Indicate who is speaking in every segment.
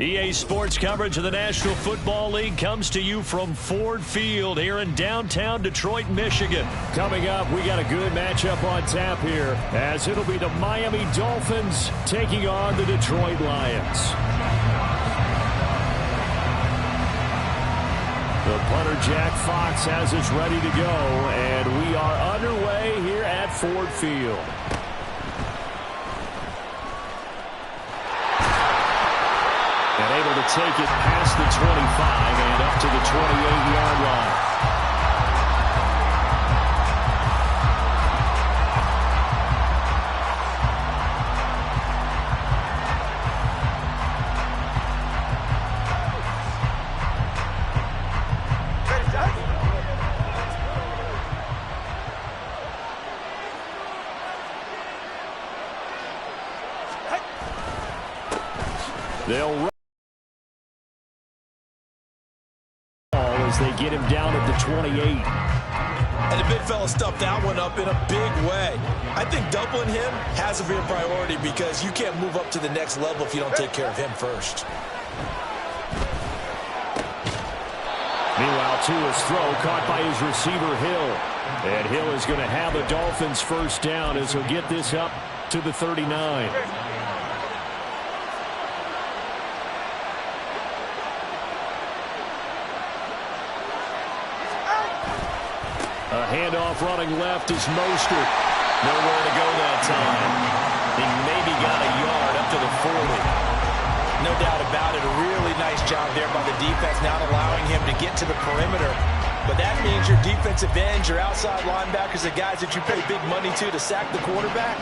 Speaker 1: EA Sports coverage of the National Football League comes to you from Ford Field here in downtown Detroit, Michigan. Coming up, we got a good matchup on tap here, as it'll be the Miami Dolphins taking on the Detroit Lions. The punter, Jack Fox, has us ready to go, and we are underway here at Ford Field. And able to take it past the 25 and up to the 28-yard line. They'll run as they get him down at the 28.
Speaker 2: And the big fella stuffed that one up in a big way. I think doubling him has to be a priority because you can't move up to the next level if you don't take care of him first.
Speaker 1: Meanwhile, Tua's throw caught by his receiver, Hill. And Hill is going to have a Dolphins first down as he'll get this up to the 39. A handoff running left is Mostert. Nowhere to go that time. He maybe got a yard up to the 40.
Speaker 2: No doubt about it. A really nice job there by the defense, not allowing him to get to the perimeter. But that means your defensive ends, your outside linebackers, the guys that you pay big money to sack the quarterback,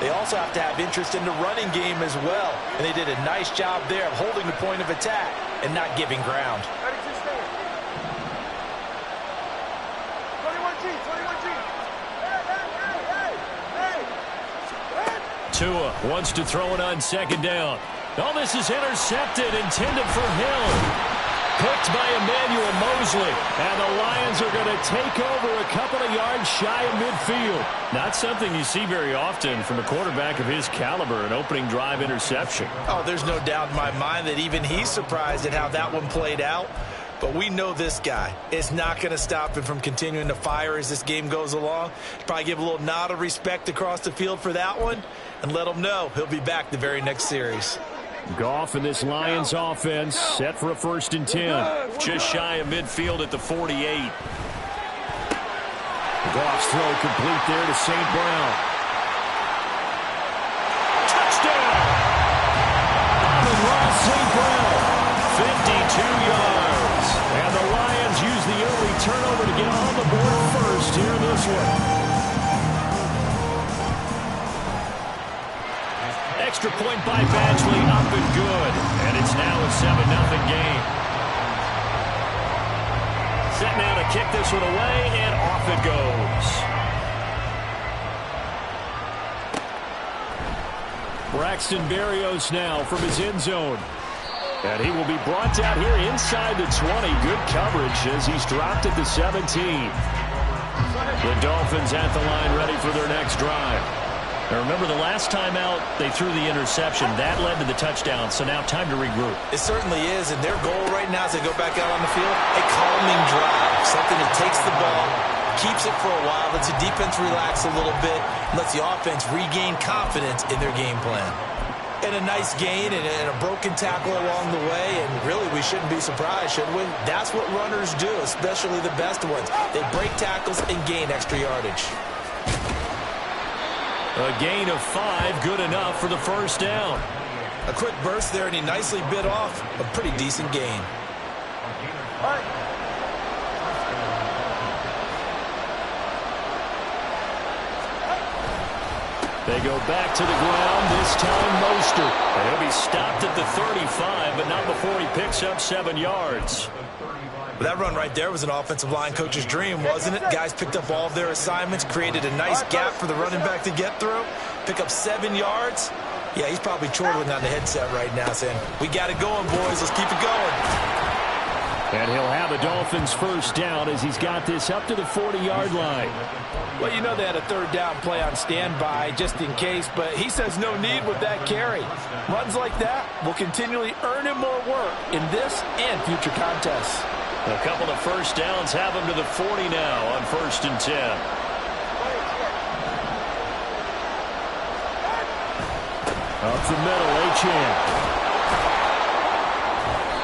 Speaker 2: they also have to have interest in the running game as well. And they did a nice job there of holding the point of attack and not giving ground.
Speaker 1: Tua wants to throw it on second down. Oh, this is intercepted, intended for Hill. Picked by Emmanuel Mosley. And the Lions are going to take over a couple of yards shy of midfield. Not something you see very often from a quarterback of his caliber, an opening drive interception.
Speaker 2: Oh, there's no doubt in my mind that even he's surprised at how that one played out. But we know this guy is not going to stop him from continuing to fire as this game goes along. Probably give a little nod of respect across the field for that one and let him know he'll be back the very next series.
Speaker 1: Goff and this Lions offense set for a 1st and 10. Just shy of midfield at the 48. Goff's throw complete there to St. Brown. Touchdown! Amon-Ra St. Brown, 52 yards. And the Lions use the early turnover to get on the board first here in this one. Extra point by Badgley, up and good. And it's now a 7-0 game. Set now to kick this one away, and off it goes. Braxton Berrios now from his end zone. And he will be brought down here inside the 20. Good coverage as he's dropped at the 17. The Dolphins at the line ready for their next drive. Now remember, the last time out, they threw the interception. That led to the touchdown, so now time to regroup.
Speaker 2: It certainly is, and their goal right now as they go back out on the field, a calming drive. Something that takes the ball, keeps it for a while, lets the defense relax a little bit, lets the offense regain confidence in their game plan. And a nice gain and a broken tackle along the way, and really we shouldn't be surprised, should we? That's what runners do, especially the best ones. They break tackles and gain extra yardage.
Speaker 1: A gain of 5, good enough for the first down.
Speaker 2: A quick burst there, and he nicely bit off a pretty decent gain.
Speaker 1: They go back to the ground, this time Mostert. And he'll be stopped at the 35, but not before he picks up 7 yards.
Speaker 2: That run right there was an offensive line coach's dream, wasn't it? Guys picked up all of their assignments, created a nice gap for the running back to get through, pick up 7 yards. Yeah, he's probably chortling on the headset right now saying, we got it going, boys. Let's keep it going.
Speaker 1: And he'll have a Dolphins first down as he's got this up to the 40-yard line.
Speaker 3: Well, you know they had a third down play on standby just in case, but he says no need with that carry. Runs like that will continually earn him more work in this and future contests.
Speaker 1: A couple of first downs have him to the 40 now on 1st and 10. Up the middle, Achane.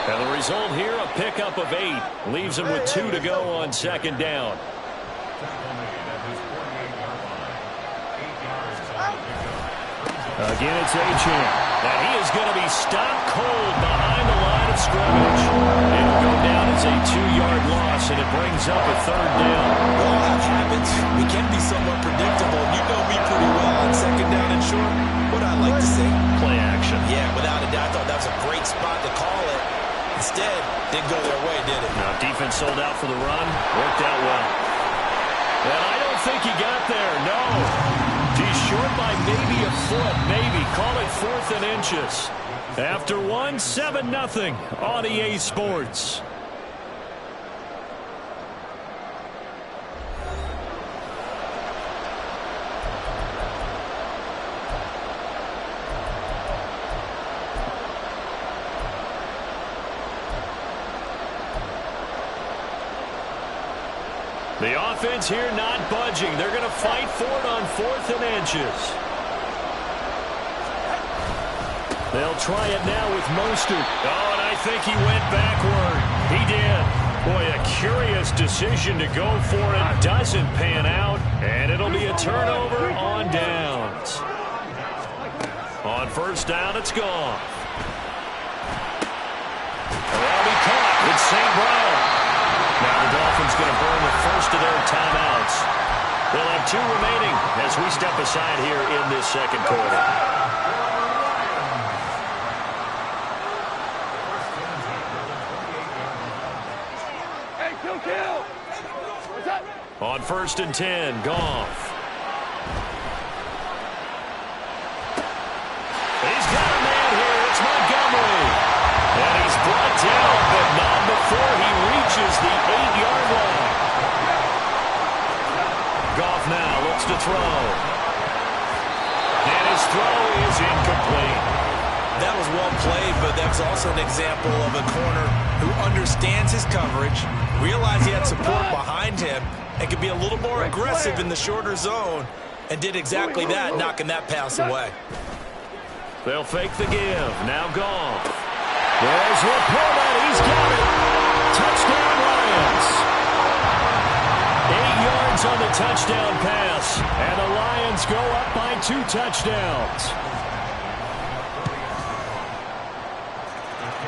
Speaker 1: And the result here, a pickup of 8. Leaves him with 2 to go on 2nd down. Again, it's Achane. And he is going to be stopped cold behind the line of scrimmage. It'll go down as a 2-yard loss, and it brings up a 3rd down.
Speaker 2: We all have habits. We can be somewhat predictable. You know me pretty well on 2nd down and short. What I like to say?
Speaker 1: Play action.
Speaker 2: Yeah, without a doubt. I thought that was a great spot to call it. Instead, didn't go their way, did it?
Speaker 1: Now, defense sold out for the run. Worked out well. And I don't think he got there, no. He's short by maybe a foot, maybe. Call it 4th and inches. After 1, 7-0 on EA Sports. The offense here not budging. They're going to fight for it on 4th and inches. They'll try it now with Mostert. Oh, and I think he went backward. He did. Boy, a curious decision to go for it. Doesn't pan out, and it'll be a turnover on downs. On 1st down, it's gone. That'll be caught with St. Brown. Now the Dolphins going to burn the first of their timeouts. They'll have 2 remaining as we step aside here in this 2nd quarter.
Speaker 4: Hey, kill. What's up?
Speaker 1: On 1st and 10, Goff. He's got a man here. It's Montgomery. And he's brought down, but not before he reaches the 8-yard line. Goff now looks to throw. And his throw is incomplete.
Speaker 2: That was well played, but that's also an example of a corner who understands his coverage, realized he had support behind him, and could be a little more aggressive in the shorter zone, and did exactly that, knocking that pass away.
Speaker 1: They'll fake the give. Now Goff. There's Laporta. He's got it. Touchdown, Lions. 8 yards on the touchdown pass. And the Lions go up by 2 touchdowns.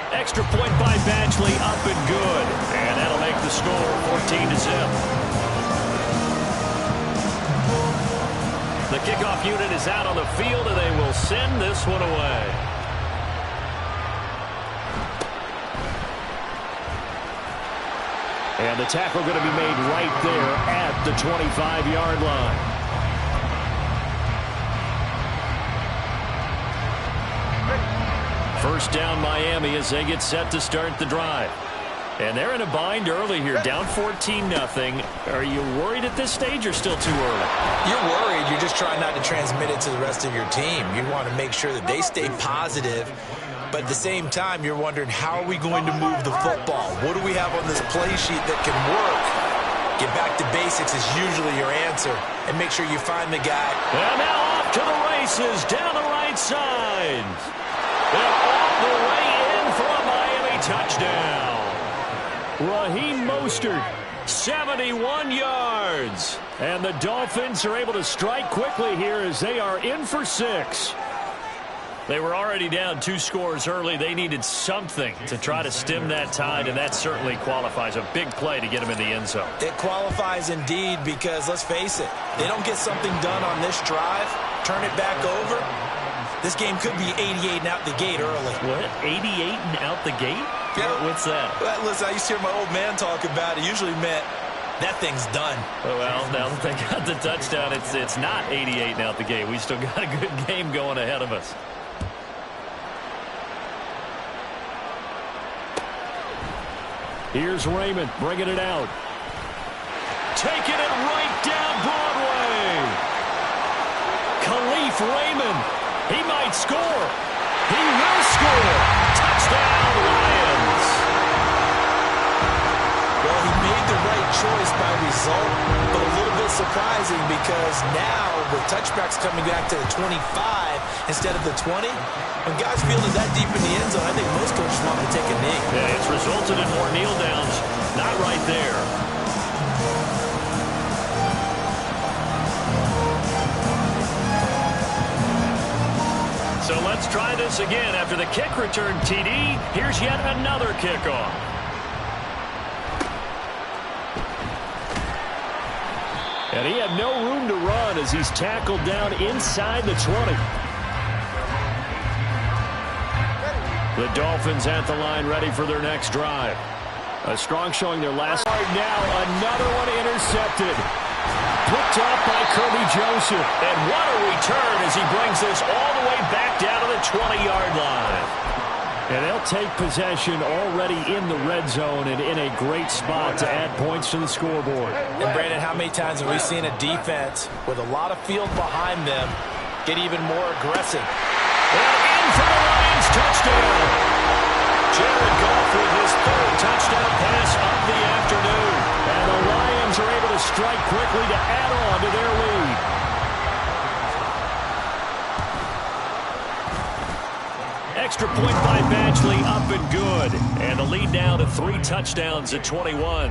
Speaker 1: Extra point by Badgley, up and good. And that'll make the score 14-0. The kickoff unit is out on the field, and they will send this one away. And the tackle going to be made right there at the 25-yard line. First down Miami as they get set to start the drive. And they're in a bind early here, down 14-0. Are you worried at this stage or still too early?
Speaker 2: You're worried. You're just trying not to transmit it to the rest of your team. You want to make sure that they stay positive. But at the same time, you're wondering, how are we going to move the football? What do we have on this play sheet that can work? Get back to basics is usually your answer. And make sure you find the guy.
Speaker 1: And now off to the races, down the right side. And all the way in for a Miami touchdown. Raheem Mostert, 71 yards. And the Dolphins are able to strike quickly here as they are in for 6. They were already down 2 scores early. They needed something to try to stem that tide, and that certainly qualifies. A big play to get them in the end zone.
Speaker 2: It qualifies indeed because, let's face it, they don't get something done on this drive, turn it back over, this game could be 88 and out the gate early.
Speaker 1: What? 88 and out the gate?
Speaker 2: Yeah.
Speaker 1: What's that?
Speaker 2: Well, listen, I used to hear my old man talk about it. Usually meant that thing's done.
Speaker 1: Well, now that they got the touchdown, it's not 88 and out the gate. We still got a good game going ahead of us. Here's Raymond bringing it out. Taking it right down Broadway. Khalif Raymond. He might score. He will score. Touchdown, Lions.
Speaker 2: Well, he made the right choice by result, but a little bit surprising because now the touchback's coming back to the 25 instead of the 20. When guys field is that deep in the end zone, I think most coaches want to take a knee.
Speaker 1: Yeah, it's resulted in more kneel downs. Not right there. So let's try this again. After the kick return TD, here's yet another kickoff. And he had no room to run as he's tackled down inside the 20. The Dolphins at the line ready for their next drive. A strong showing their last. Right now, another one intercepted. Picked off by Kirby Joseph. And what a return as he brings this all the way back down to the 20-yard line. And they'll take possession already in the red zone and in a great spot to add points to the scoreboard.
Speaker 3: And Brandon, how many times have we seen a defense with a lot of field behind them get even more aggressive?
Speaker 1: And in for the Lions touchdown. Jared Goff with his third touchdown pass of the afternoon. And the Lions are able to strike quickly to add on to their lead. Extra point by Badgley up and good. And the lead now to 3 touchdowns at 21.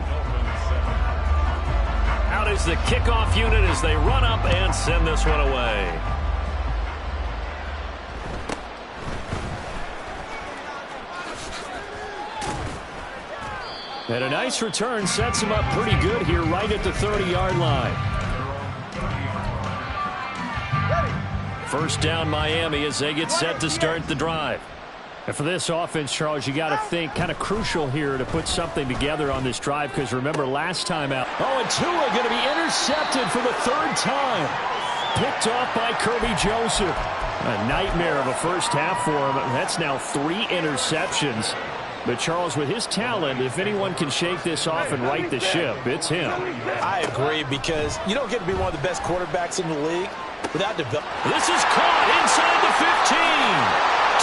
Speaker 1: Out is the kickoff unit as they run up and send this one away. And a nice return sets him up pretty good here right at the 30-yard line. First down Miami as they get set to start the drive. And for this offense, Charles, you got to think kind of crucial here to put something together on this drive because remember last time out. Oh, and Tua going to be intercepted for the 3rd time. Picked off by Kirby Joseph. A nightmare of a first half for him. That's now 3 interceptions. But, Charles, with his talent, if anyone can shake this off and right the ship, it's him.
Speaker 3: I agree because you don't get to be one of the best quarterbacks in the league without development.
Speaker 1: This is caught inside the 15.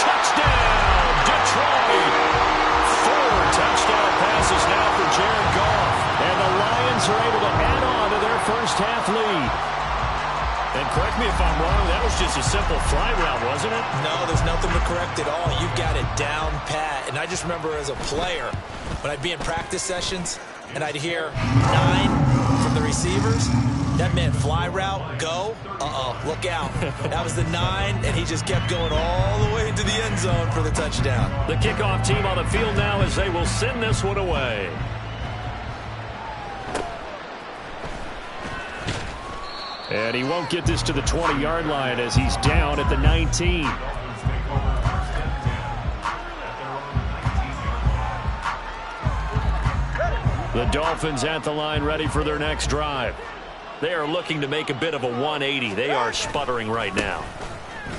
Speaker 1: Touchdown, Detroit. 4 touchdown passes now for Jared Goff. And the Lions are able to add on to their first half lead. And correct me if I'm wrong, that was just a simple fly route, wasn't it?
Speaker 2: No, there's nothing to correct at all. You got it down pat. And I just remember as a player, when I'd be in practice sessions, and I'd hear 9 from the receivers, that meant fly route, go, look out. That was the 9, and he just kept going all the way into the end zone for the touchdown.
Speaker 1: The kickoff team on the field now as they will send this one away. And he won't get this to the 20-yard line as he's down at the 19. The Dolphins at the line ready for their next drive. They are looking to make a bit of a 180. They are sputtering right now.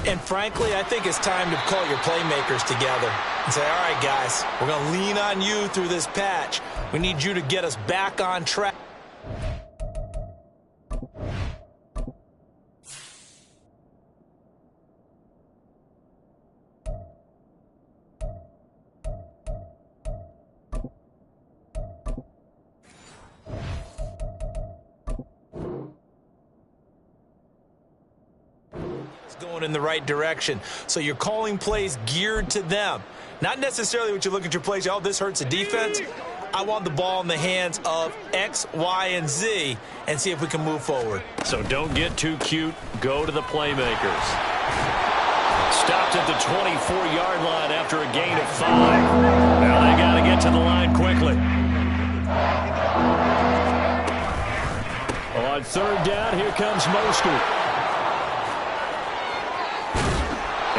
Speaker 2: And frankly, I think it's time to call your playmakers together and say, all right, guys, we're going to lean on you through this patch. We need you to get us back on track. Going in the right direction. So you're calling plays geared to them. Not necessarily what you look at your plays, oh, this hurts the defense. I want the ball in the hands of X, Y, and Z and see if we can move forward.
Speaker 1: So don't get too cute. Go to the playmakers. Stopped at the 24-yard line after a gain of 5. Now they got to get to the line quickly. On 3rd down, here comes Mostert.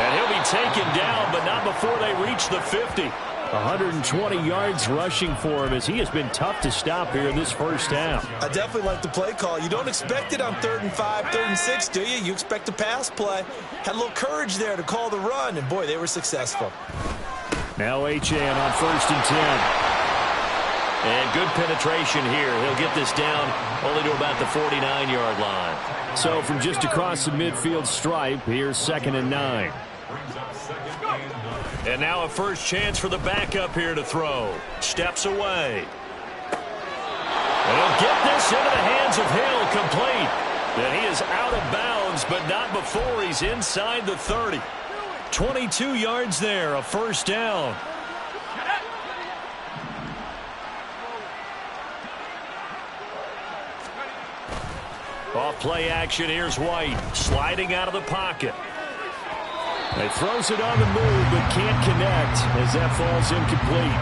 Speaker 1: And he'll be taken down, but not before they reach the 50. 120 yards rushing for him as he has been tough to stop here in this first half.
Speaker 2: I definitely like the play call. You don't expect it on 3rd and 5, 3rd and 6, do you? You expect a pass play. Had a little courage there to call the run, and boy, they were successful.
Speaker 1: Now HN on 1st and 10. And good penetration here. He'll get this down only to about the 49-yard line. So from just across the midfield stripe, here's 2nd and 9. And now a first chance for the backup here to throw. Steps away. And he'll get this into the hands of Hill, complete. And he is out of bounds, but not before he's inside the 30. 22 yards there, a first down. Off play action, here's White, sliding out of the pocket. He throws it on the move, but can't connect as that falls incomplete.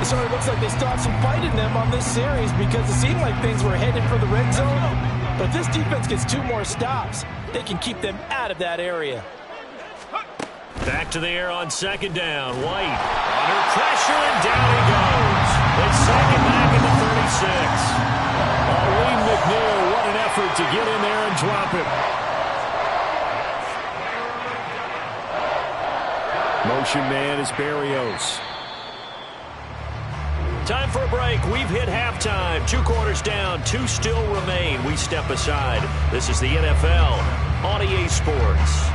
Speaker 3: It certainly looks like they still have some fight in them on this series because it seemed like things were headed for the red zone. But if this defense gets 2 more stops, they can keep them out of that area.
Speaker 1: Back to the air on 2nd down. White under pressure, and down he goes. It's 2nd back at the 36. Lee McNeil, what an effort to get in there and drop him. Motion man is Berrios. Time for a break. We've hit halftime. 2 quarters down. 2 still remain. We step aside. This is the NFL on EA Sports.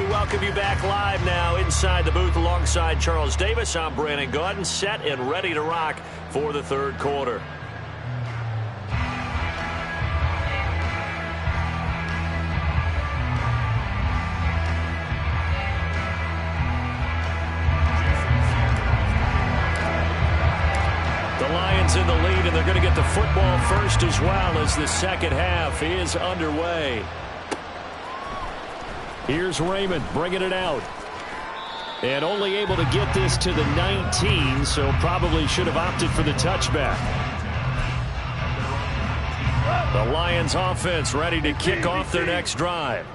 Speaker 1: Welcome you back live now inside the booth alongside Charles Davis. I'm Brandon Gaudin, set and ready to rock for the 3rd quarter. The Lions in the lead, and they're going to get the football first as well as the second half is underway. Here's Raymond bringing it out. And only able to get this to the 19, so probably should have opted for the touchback. The Lions offense ready to kick off their next drive.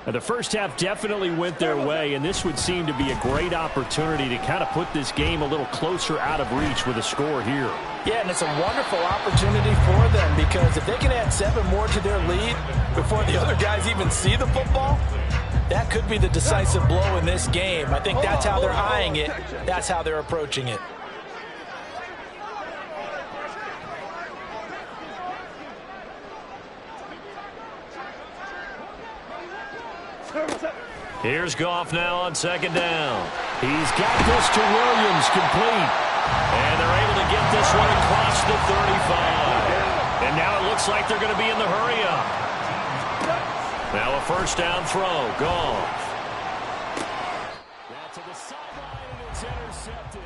Speaker 1: Now, the first half definitely went their way, and this would seem to be a great opportunity to kind of put this game a little closer out of reach with a score here.
Speaker 3: Yeah, and it's a wonderful opportunity for them because if they can add 7 more to their lead before the other guys even see the football, that could be the decisive blow in this game. I think that's how they're eyeing it. That's how they're approaching it.
Speaker 1: Here's Goff now on 2nd down. He's got this to Williams, complete. And they're able to get this one across the 35. And now it looks like they're going to be in the hurry-up. Now a first down throw. Goff. Now to the sideline, and it's intercepted.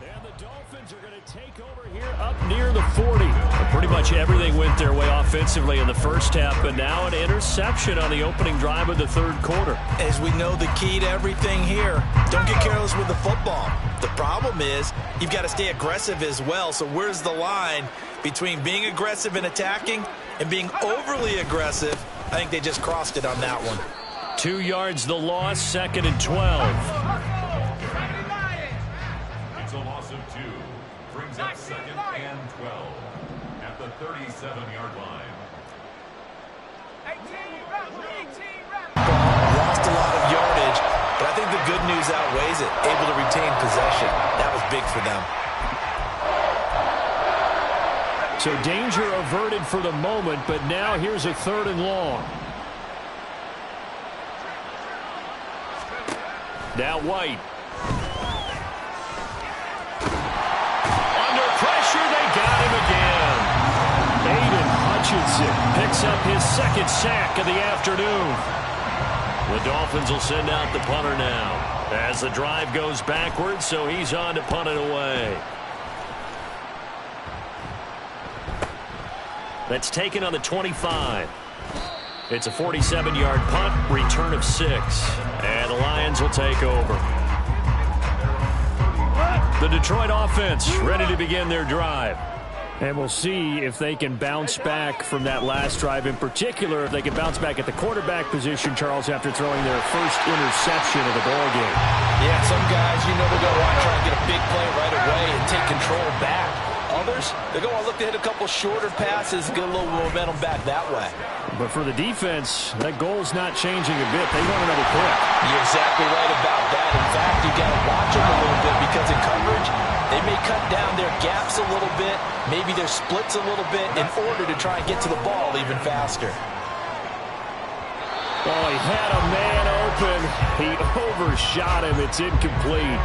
Speaker 1: And the Dolphins are going to take over here up near the 40. And pretty much everything went their way offensively in the first half, but now an interception on the opening drive of the 3rd quarter.
Speaker 2: As we know, the key to everything here, don't get careless with the football. The problem is you've got to stay aggressive as well. So where's the line between being aggressive and attacking and being overly aggressive? I think they just crossed it on that one.
Speaker 1: 2 yards the loss, 2nd and 12.
Speaker 5: It's a loss of 2. Brings up 2nd and 12 at the 37-yard line.
Speaker 2: Lost a lot of yardage, but I think the good news outweighs it. Able to retain possession. That was big for them.
Speaker 1: So danger averted for the moment, but now here's a 3rd and long. Now White. Under pressure, they got him again. Aiden Hutchinson picks up his 2nd sack of the afternoon. The Dolphins will send out the punter now as the drive goes backwards, so he's on to punt it away. That's taken on the 25. It's a 47-yard punt, return of 6. And the Lions will take over. The Detroit offense ready to begin their drive. And we'll see if they can bounce back from that last drive. In particular, if they can bounce back at the quarterback position, Charles, after throwing their first interception of the ballgame.
Speaker 3: Yeah, some guys, they're going to want to try and get a big play right away and take control back. Others, they're going to look to hit a couple shorter passes and get a little momentum back that way.
Speaker 1: But for the defense, that goal's not changing a bit. They want another pick.
Speaker 3: You're exactly right about that. In fact, you got to watch them a little bit because in coverage, they may cut down their gaps a little bit, maybe their splits a little bit in order to try and get to the ball even faster.
Speaker 1: Oh, he had a man open. He overshot him. It's incomplete.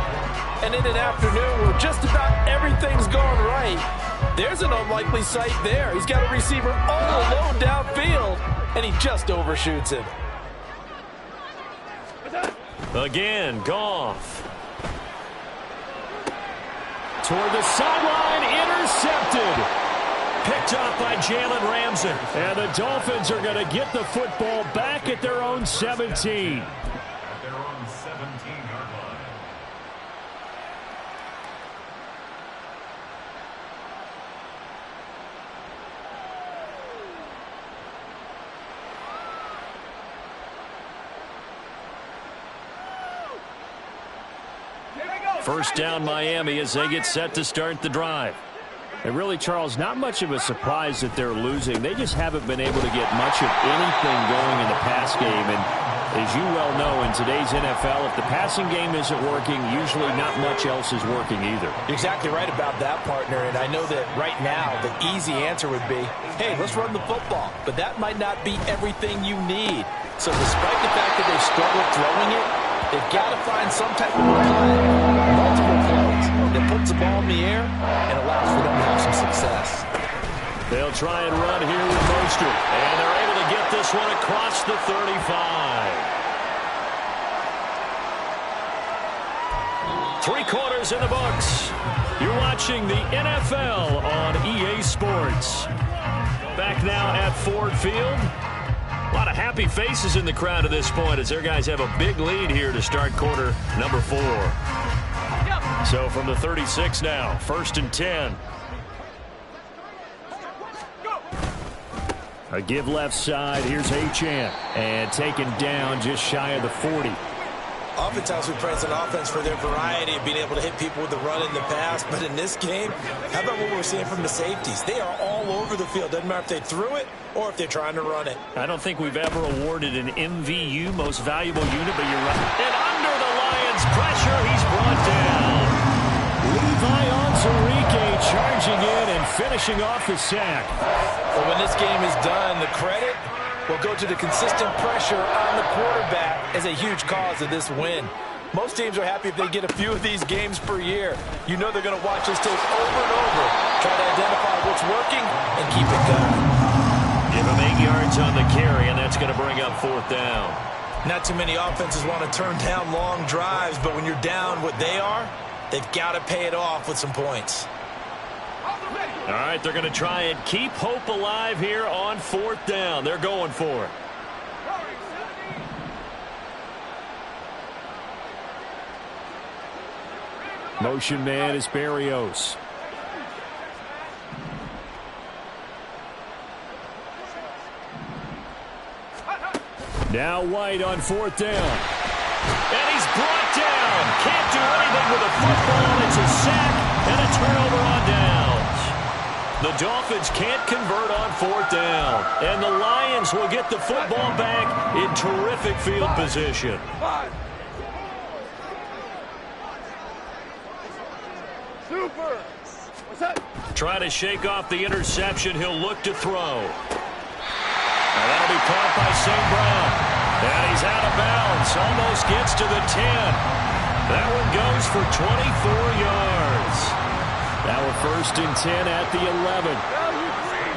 Speaker 3: And in an afternoon where just about everything's going right, there's an unlikely sight there. He's got a receiver all alone downfield, and he just overshoots him.
Speaker 1: Again, Goff. Toward the sideline, intercepted. Picked up by Jalen Ramsey. And the Dolphins are going to get the football back at their own 17.
Speaker 5: At their own 17-yard line.
Speaker 1: First down, Miami, as they get set to start the drive. And really, Charles, not much of a surprise that they're losing. They just haven't been able to get much of anything going in the pass game. And as you well know, in today's NFL, if the passing game isn't working, usually not much else is working either.
Speaker 3: You're exactly right about that, partner. And I know that right now the easy answer would be, hey, let's run the football. But that might not be everything you need. So despite the fact that they've struggled throwing it, they've got to find some type of play, multiple plays, that puts the ball in the air and allows for them to have some success.
Speaker 1: They'll try and run here with Mostert. And they're able to get this one across the 35. 3 quarters in the books. You're watching the NFL on EA Sports. Back now at Ford Field. A lot of happy faces in the crowd at this point as their guys have a big lead here to start quarter number 4. So from the 36 now, 1st and 10. A give left side. Here's Achane. And taken down just shy of the 40.
Speaker 2: Oftentimes we praise an offense for their variety of being able to hit people with the run in the pass. But in this game, how about what we're seeing from the safeties? They are all over the field. Doesn't matter if they threw it or if they're trying to run it.
Speaker 1: I don't think we've ever awarded an MVU, most valuable unit, but you're right. And under the Lions' pressure, he's brought down. Levi Onwuzurike charging in and finishing off the sack.
Speaker 3: Well, when this game is done, the credit will go to the consistent pressure on the quarterback as a huge cause of this win. Most teams are happy if they get a few of these games per year. You know they're going to watch this tape over and over, try to identify what's working, and keep it going.
Speaker 1: Give him 8 yards on the carry, and that's going to bring up 4th down.
Speaker 2: Not too many offenses want to turn down long drives, but when you're down what they are, they've got to pay it off with some points.
Speaker 1: All right, they're going to try and keep hope alive here on 4th down. They're going for it. Motion man is Berrios. Now White on 4th down. And he's brought down. Can't do anything with a football. It's a sack and a turnover on downs. The Dolphins can't convert on 4th down. And the Lions will get the football back in terrific field position.
Speaker 4: Super. What's that?
Speaker 1: Trying to shake off the interception. He'll look to throw. And that'll be caught by St. Brown. And he's out of bounds. Almost gets to the 10. That one goes for 24 yards. Now a 1st and 10 at the 11.
Speaker 4: Value three.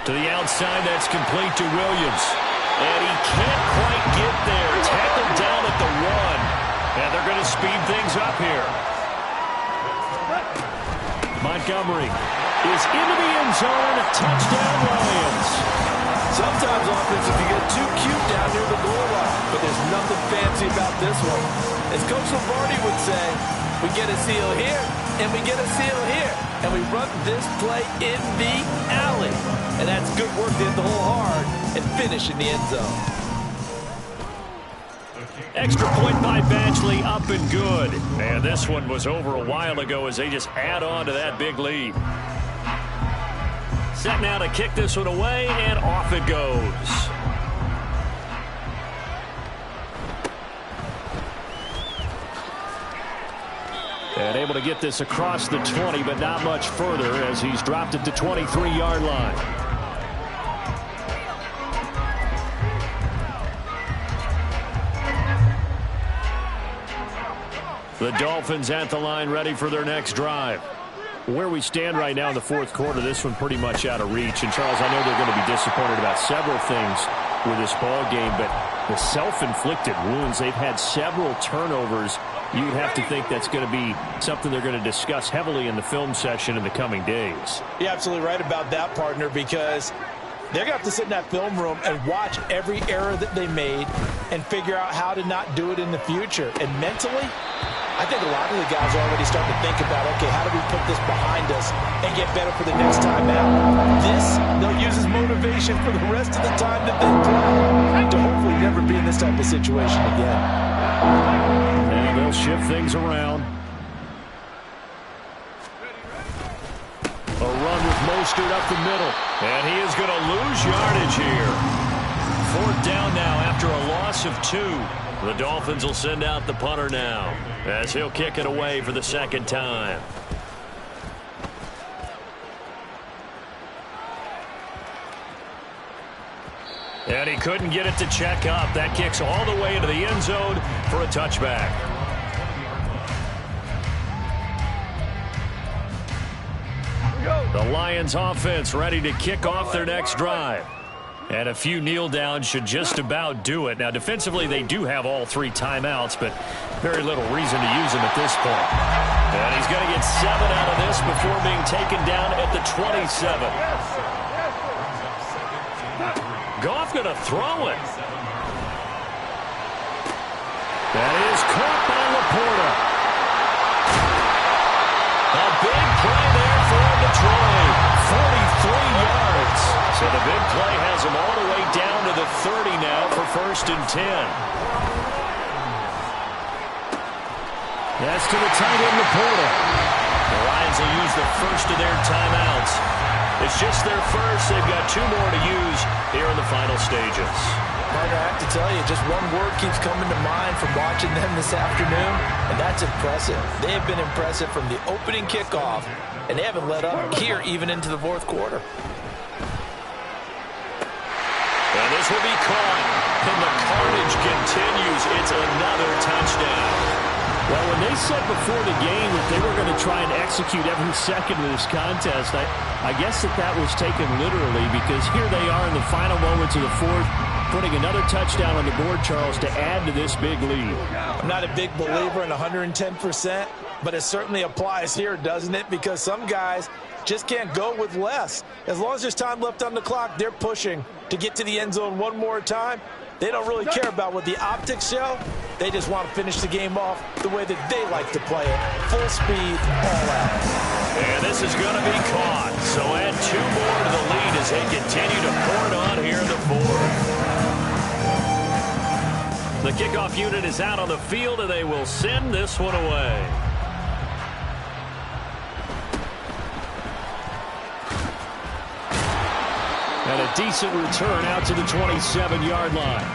Speaker 1: To the outside, that's complete to Williams. And he can't quite get there. Tackled down at the 1. And they're going to speed things up here. Montgomery is into the end zone. Touchdown, Lions.
Speaker 3: Sometimes offense, if you get too cute down near the goal line, but there's nothing fancy about this one. As Coach Lombardi would say, we get a seal here, and we get a seal here, and we run this play in the alley. And that's good work to hit the hole hard and finish in the end zone.
Speaker 1: Extra point by Badgley, up and good. And this one was over a while ago as they just add on to that big lead. Set now to kick this one away, and off it goes. And able to get this across the 20, but not much further as he's dropped it to 23-yard line. The Dolphins at the line, ready for their next drive. Where we stand right now in the fourth quarter, this one pretty much out of reach. And, Charles, I know they're going to be disappointed about several things with this ball game, but the self-inflicted wounds, they've had several turnovers. You'd have to think that's going to be something they're going to discuss heavily in the film session in the coming days.
Speaker 3: You're absolutely right about that, partner, because they're going to have to sit in that film room and watch every error that they made and figure out how to not do it in the future. And mentally, I think a lot of the guys are already starting to think about, okay, how do we put this behind us and get better for the next time out? This, they'll use as motivation for the rest of the time that they play to hopefully never be in this type of situation again.
Speaker 1: And they'll shift things around. A run with Mostert up the middle. And he is going to lose yardage here. Fourth down now after a loss of 2. The Dolphins will send out the punter now as he'll kick it away for the second time. And he couldn't get it to check up. That kicks all the way into the end zone for a touchback. The Lions offense ready to kick off their next drive. And a few kneel downs should just about do it. Now, defensively, they do have all 3 timeouts, but very little reason to use them at this point. And he's going to get 7 out of this before being taken down at the 27. Goff going to throw it. That is caught by Laporta. A big play there for Detroit. 43 yards. So the big play has him all the way down to the 30 now for 1st and 10. That's to the tight end, Laporta. The Lions will use the first of their timeouts. It's just their first. They've got 2 more to use here in the final stages.
Speaker 3: Partner, I have to tell you, just one word keeps coming to mind from watching them this afternoon, and that's impressive. They have been impressive from the opening kickoff, and they haven't let up here even into the fourth quarter.
Speaker 1: And this will be caught, and the carnage continues. It's another touchdown. Well, when they said before the game that they were going to try and execute every second of this contest, I guess that was taken literally, because here they are in the final moments of the fourth, putting another touchdown on the board, Charles, to add to this big lead.
Speaker 3: I'm not a big believer in 110%, but it certainly applies here, doesn't it? Because some guys just can't go with less. As long as there's time left on the clock, they're pushing to get to the end zone one more time. They don't really care about what the optics show. They just want to finish the game off the way that they like to play it. Full speed, all out.
Speaker 1: And this is going to be caught. So add 2 more to the lead as they continue to pour it on here in the fourth. The kickoff unit is out on the field, and they will send this one away. And a decent return out to the 27-yard line.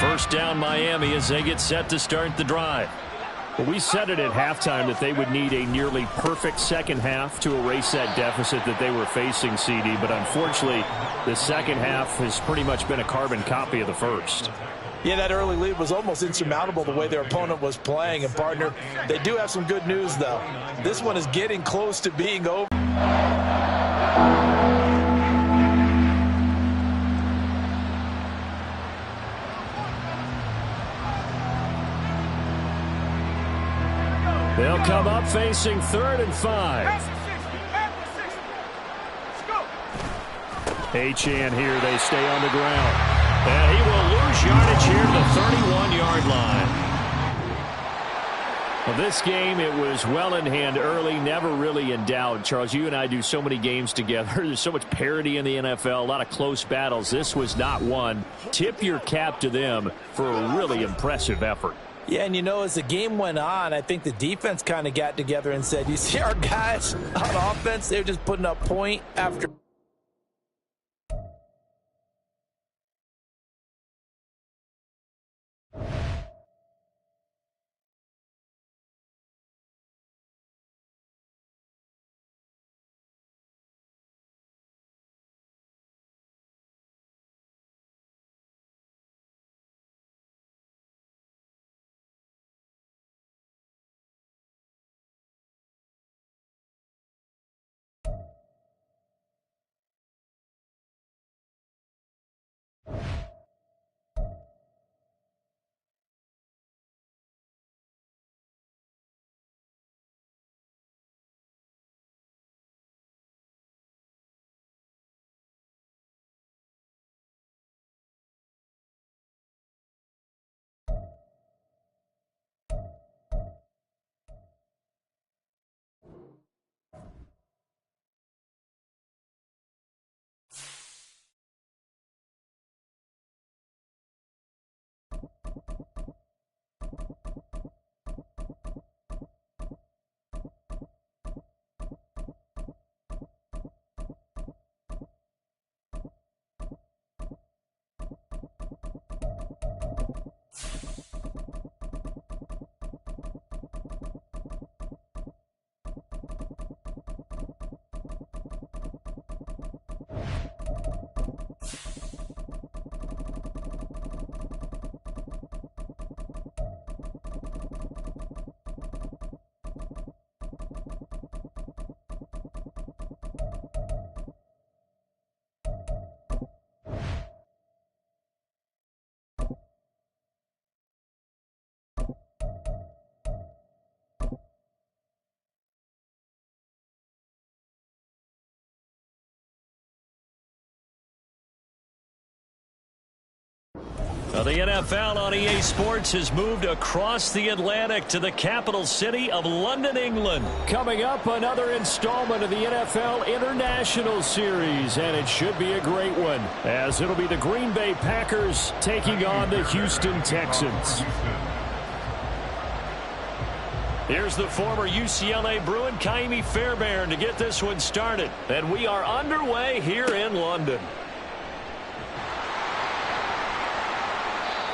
Speaker 1: First down, Miami, as they get set to start the drive. Well, we said it at halftime that they would need a nearly perfect second half to erase that deficit that they were facing, CD. But unfortunately, the second half has pretty much been a carbon copy of the first.
Speaker 3: Yeah, that early lead was almost insurmountable the way their opponent was playing. And, partner, they do have some good news, though. This one is getting close to being over.
Speaker 1: They'll come up facing 3rd and 5. Achane here. They stay on the ground. And he will lose yardage here to the 31-yard line. Well, this game, it was well in hand early, never really in doubt. Charles, you and I do so many games together. There's so much parity in the NFL, a lot of close battles. This was not one. Tip your cap to them for a really impressive effort.
Speaker 3: Yeah, and you know, as the game went on, I think the defense kind of got together and said, you see our guys on offense, they're just putting up point after
Speaker 1: Well, the NFL on EA Sports has moved across the Atlantic to the capital city of London, England. Coming up, another installment of the NFL International Series, and it should be a great one, as it'll be the Green Bay Packers taking on the Houston Texans. Here's the former UCLA Bruin, Kaimi Fairbairn, to get this one started. And we are underway here in London.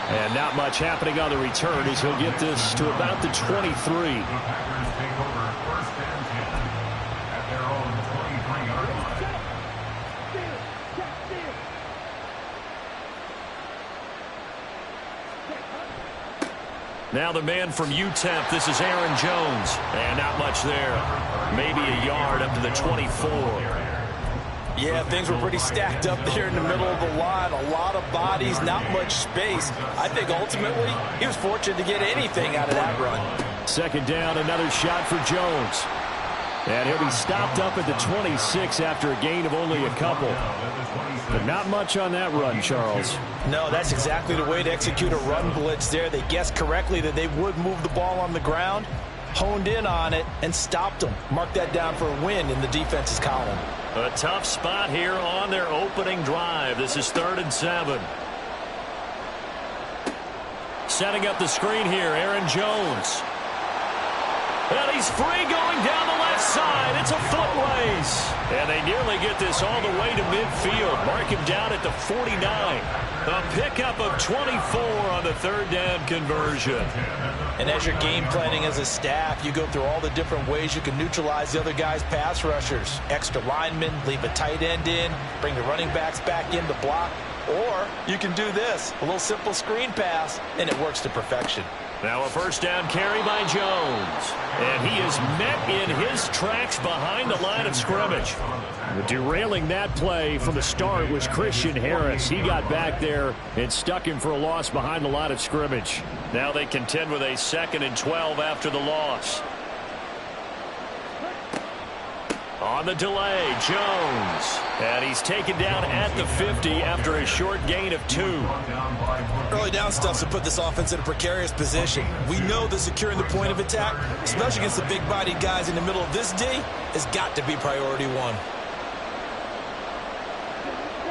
Speaker 1: And not much happening on the return as he'll get this to about the 23.
Speaker 5: The Packers take over first and 10 at their own 23-yard line.
Speaker 1: Now the man from UTEP, this is Aaron Jones. And not much there. Maybe a yard up to the 24.
Speaker 3: Yeah, things were pretty stacked up there in the middle of the line. A lot of bodies, not much space. I think ultimately he was fortunate to get anything out of that run.
Speaker 1: Second down, another shot for Jones. And he'll be stopped up at the 26 after a gain of only a couple. But not much on that run, Charles.
Speaker 3: No, that's exactly the way to execute a run blitz there. They guessed correctly that they would move the ball on the ground, honed in on it, and stopped them. Mark that down for a win in the defense's column.
Speaker 1: A tough spot here on their opening drive. This is 3rd and 7. Setting up the screen here, Aaron Jones. And he's free going down the left side. It's a foot race. And they nearly get this all the way to midfield. Mark him down at the 49. A pickup of 24 on the 3rd down conversion.
Speaker 3: And as you're game planning as a staff, you go through all the different ways you can neutralize the other guy's pass rushers. Extra linemen, leave a tight end in, bring the running backs back in to block. Or you can do this, a little simple screen pass, and it works to perfection.
Speaker 1: Now a first down carry by Jones. And he is met in his tracks behind the line of scrimmage. Derailing that play from the start was Christian Harris. He got back there and stuck him for a loss behind the line of scrimmage. Now they contend with a 2nd and 12 after the loss. On the delay, Jones. And he's taken down at the 50 after a short gain of 2.
Speaker 2: Early down stuff to put this offense in a precarious position. We know that securing the point of attack, especially against the big-bodied guys in the middle of this D, has got to be priority 1.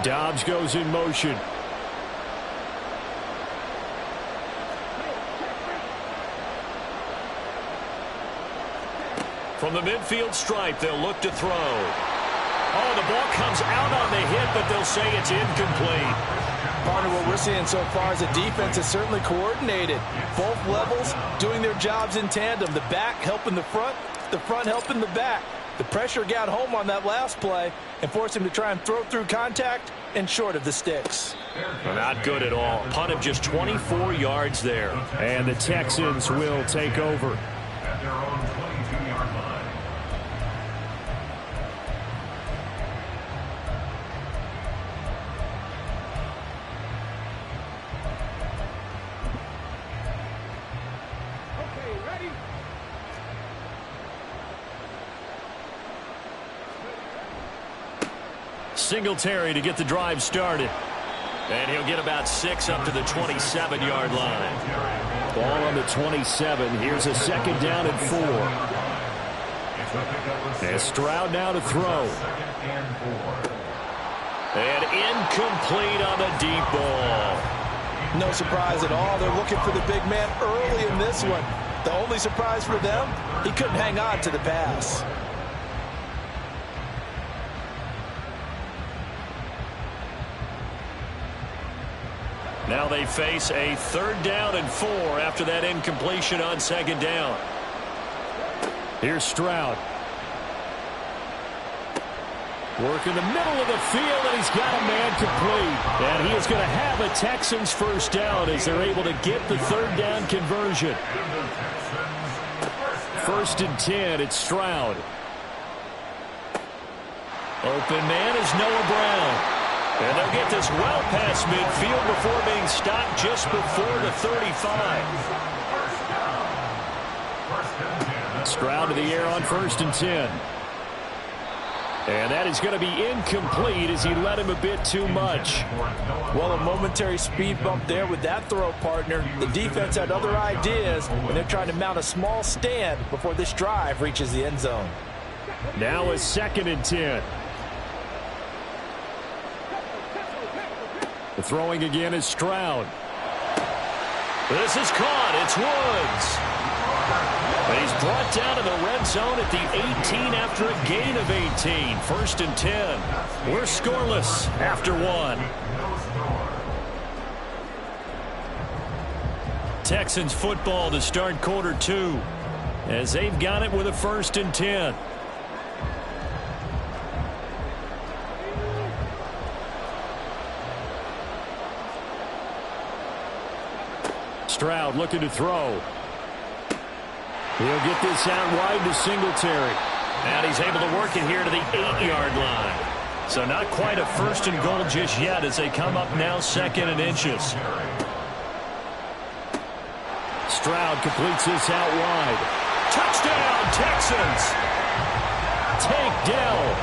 Speaker 1: Dobbs goes in motion. From the midfield stripe, they'll look to throw. Oh, the ball comes out on the hit, but they'll say it's incomplete.
Speaker 3: Partner, what we're seeing so far is the defense is certainly coordinated. Both levels doing their jobs in tandem. The back helping the front helping the back. The pressure got home on that last play and forced him to try and throw through contact and short of the sticks.
Speaker 1: Not good at all. Punt of just 24 yards there. And the Texans will take over.
Speaker 5: At their own 22-yard line.
Speaker 1: Singletary to get the drive started. And he'll get about 6 up to the 27-yard line. Ball on the 27. Here's a second down and 4. And Stroud now to throw. And incomplete on the deep ball.
Speaker 3: No surprise at all. They're looking for the big man early in this one. The only surprise for them, he couldn't hang on to the pass.
Speaker 1: Now they face a 3rd down and 4 after that incompletion on 2nd down. Here's Stroud. Work in the middle of the field, and he's got a man complete. And he is going to have a Texans 1st down as they're able to get the 3rd down conversion. 1st and 10, it's Stroud. Open man is Noah Brown. And they'll get this well past midfield before being stopped just before the 35. Stroud to the air on 1st and 10. And that is going to be incomplete as he led him a bit too much.
Speaker 3: Well, a momentary speed bump there with that throw, partner. The defense had other ideas, and they're trying to mount a small stand before this drive reaches the end zone.
Speaker 1: Now a 2nd and 10. The throwing again is Stroud. This is caught. It's Woods. And he's brought down to the red zone at the 18 after a gain of 18. 1st and 10. We're scoreless after 1. Texans football to start quarter 2 as they've got it with a 1st and 10. Stroud looking to throw. He'll get this out wide to Singletary. And he's able to work it here to the 8-yard line. So not quite a 1st and goal just yet as they come up now 2nd and inches. Stroud completes this out wide. Touchdown, Texans! Take Dell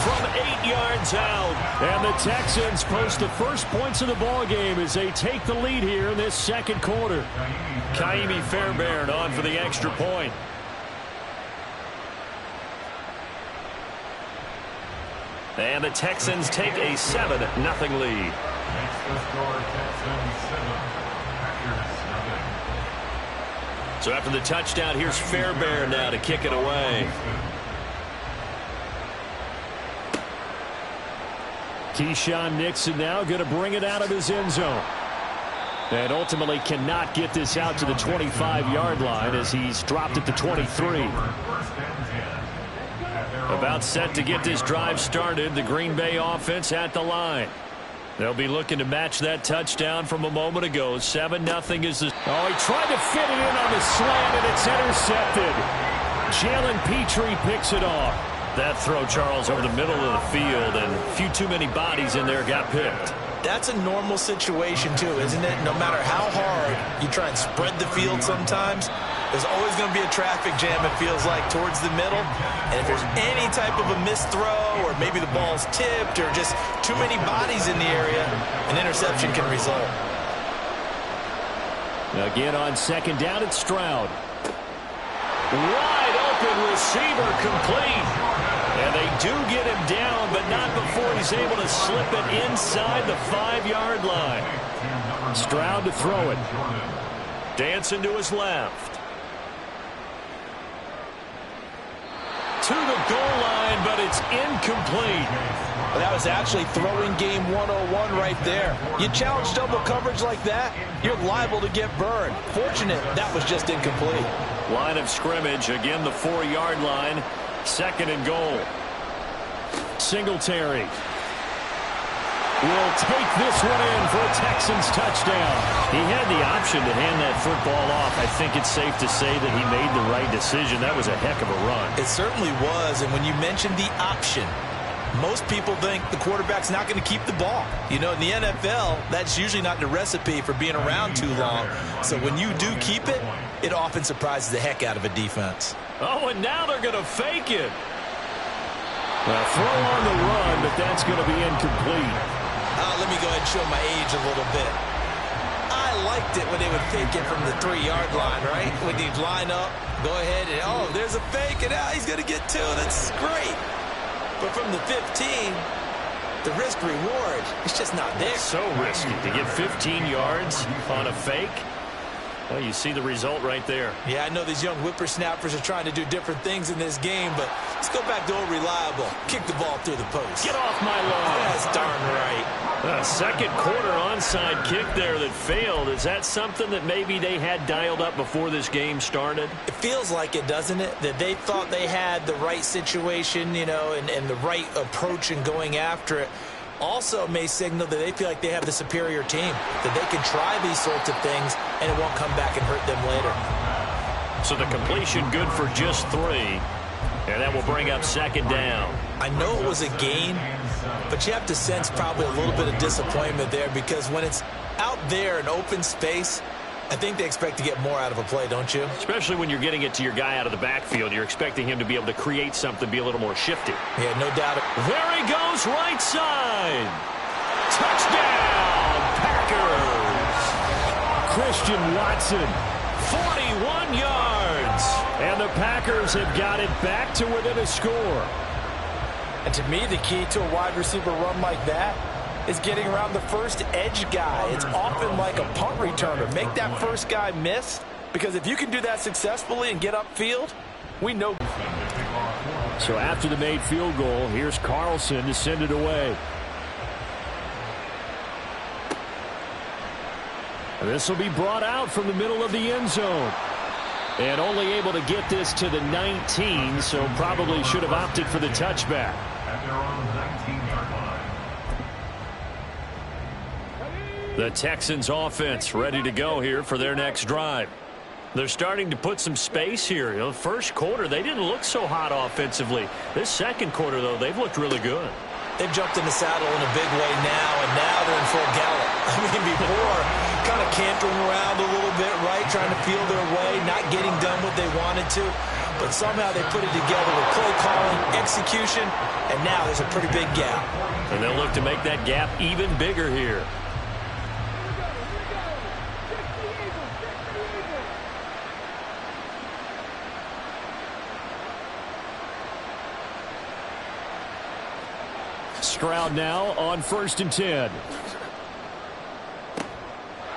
Speaker 1: from 8 yards out. And the Texans post the first points of the ball game as they take the lead here in this 2nd quarter. Kaimi Fairbairn on for the extra point. And the Texans take a 7-0 lead. So after the touchdown, here's Fairbairn now to kick it away. Keyshawn Nixon now going to bring it out of his end zone. And ultimately cannot get this out to the 25-yard line as he's dropped at the 23. About set to get this drive started. The Green Bay offense at the line. They'll be looking to match that touchdown from a moment ago. 7-0 is the... Oh, he tried to fit it in on the slant, and it's intercepted. Jalen Petrie picks it off. That throw, Charles, over the middle of the field, and a few too many bodies in there got picked.
Speaker 2: That's a normal situation, too, isn't it? No matter how hard you try and spread the field sometimes, There's always going to be a traffic jam, it feels like, towards the middle. And if there's any type of a missed throw or maybe the ball's tipped or just too many bodies in the area, an interception can result.
Speaker 1: Again on second down, it's Stroud. Wide open receiver complete. And they do get him down, but not before he's able to slip it inside the 5-yard line. Stroud to throw it. Dancing to his left. To the goal line, but it's incomplete.
Speaker 3: Well, that was actually throwing game 101 right there. You challenge double coverage like that, you're liable to get burned. Fortunate, that was just incomplete.
Speaker 1: Line of scrimmage, again the 4-yard line. Second and goal. Singletary will take this one in for a Texans touchdown. He had the option to hand that football off. I think it's safe to say that he made the right decision. That was a heck of a run.
Speaker 2: It certainly was, and when you mentioned the option, most people think the quarterback's not going to keep the ball. You know, in the NFL, that's usually not the recipe for being around too long. So when you do keep it, it often surprises the heck out of a defense.
Speaker 1: Oh, and now they're going to fake it. Well, throw on the run, but that's going to be incomplete.
Speaker 2: Let me go ahead and show my age a little bit. I liked it when they would fake it from the 3-yard line, right? When they'd line up, go ahead, and oh, there's a fake, and now he's going to get 2. That's great. But from the 15, the risk-reward, it's just not there.
Speaker 1: So risky to get 15 yards on a fake. Well, you see the result right there.
Speaker 2: Yeah, I know these young whippersnappers are trying to do different things in this game, but let's go back to old reliable. Kick the ball through the post.
Speaker 1: Get off my lawn.
Speaker 2: That's darn right.
Speaker 1: Second quarter onside kick there that failed. Is that something that maybe they had dialed up before this game started?
Speaker 2: It feels like it, doesn't it? That they thought they had the right situation, you know, and the right approach in going after it. Also may signal that they feel like they have the superior team, that they can try these sorts of things and it won't come back and hurt them later.
Speaker 1: So the completion good for just 3, and that will bring up second down.
Speaker 2: I know it was a gain, but you have to sense probably a little bit of disappointment there because when it's out there in open space, I think they expect to get more out of a play, don't you?
Speaker 1: Especially when you're getting it to your guy out of the backfield. You're expecting him to be able to create something, be a little more shifty.
Speaker 2: Yeah, no doubt.
Speaker 1: There he goes, right side. Touchdown, Packers. Christian Watson, 41 yards. And the Packers have got it back to within a score.
Speaker 3: And to me, the key to a wide receiver run like that is getting around the first edge guy. It's often like a punt returner. Make that first guy miss, because if you can do that successfully and get upfield, we know.
Speaker 1: So after the made field goal, here's Carlson to send it away. And this will be brought out from the middle of the end zone. And only able to get this to the 19, so probably should have opted for the touchback.
Speaker 5: At their own 19-yard line.
Speaker 1: The Texans offense ready to go here for their next drive. They're starting to put some space here. You know, first quarter, they didn't look so hot offensively. This second quarter, though, they've looked really good.
Speaker 2: They've jumped in the saddle in a big way now, and now they're in full gallop. I mean, before, kind of cantering around a little bit, right, trying to feel their way, not getting done what they wanted to. But somehow they put it together with play calling, execution, and now there's a pretty big gap.
Speaker 1: And they'll look to make that gap even bigger here. Stroud now on 1st and 10.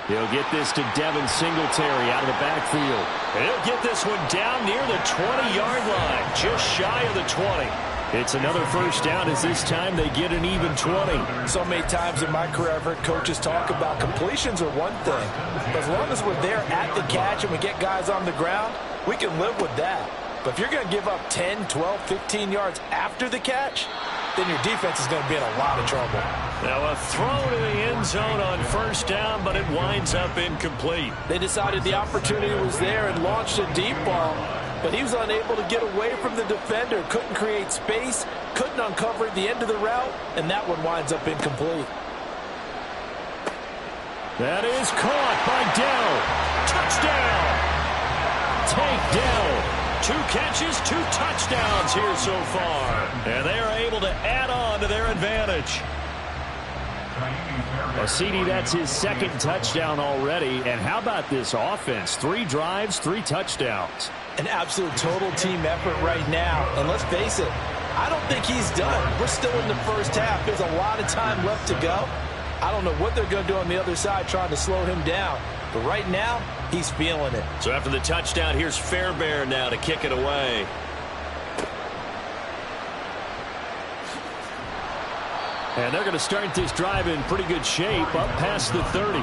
Speaker 1: He'll get this to Devin Singletary out of the backfield. And he'll get this one down near the 20-yard line, just shy of the 20. It's another first down as this time they get an even 20.
Speaker 3: So many times in my career I've heard coaches talk about completions are one thing. But as long as we're there at the catch and we get guys on the ground, we can live with that. But if you're going to give up 10, 12, 15 yards after the catch, then your defense is going to be in a lot of trouble.
Speaker 1: Now a throw to the end zone on first down, but it winds up incomplete.
Speaker 3: They decided the opportunity was there and launched a deep ball, but he was unable to get away from the defender, couldn't create space, couldn't uncover at the end of the route, and that one winds up incomplete.
Speaker 1: That is caught by Dell. Touchdown! takedown. 2 catches, 2 touchdowns here so far. And they are able to add on to their advantage. Well, CD, that's his 2nd touchdown already. And how about this offense? 3 drives, 3 touchdowns.
Speaker 3: An absolute total team effort right now. And let's face it, I don't think he's done. We're still in the first half. There's a lot of time left to go. I don't know what they're going to do on the other side trying to slow him down. But right now, he's feeling it.
Speaker 1: So after the touchdown, here's Fairbairn now to kick it away. And they're going to start this drive in pretty good shape, up past the 30.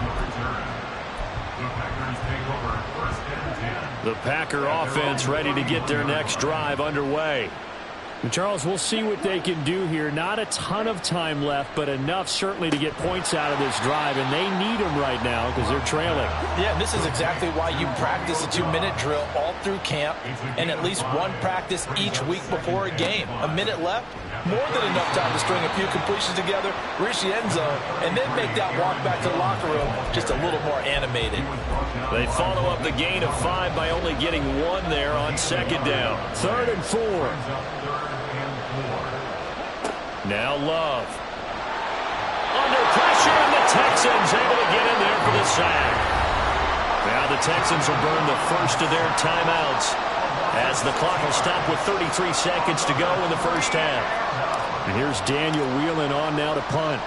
Speaker 1: The Packer offense ready to get their next drive underway. And Charles, we'll see what they can do here. Not a ton of time left, but enough certainly to get points out of this drive, and they need them right now because they're trailing.
Speaker 3: Yeah, this is exactly why you practice a 2-minute drill all through camp and at least one practice each week before a game. A minute left, more than enough time to string a few completions together, reach the end zone, and then make that walk back to the locker room just a little more animated.
Speaker 1: They follow up the gain of 5 by only getting 1 there on 2nd down. 3rd and 4. Now Love. Under pressure, and the Texans able to get in there for the sack. Now the Texans will burn the first of their timeouts as the clock will stop with 33 seconds to go in the first half. And here's Daniel Whelan on now to punt.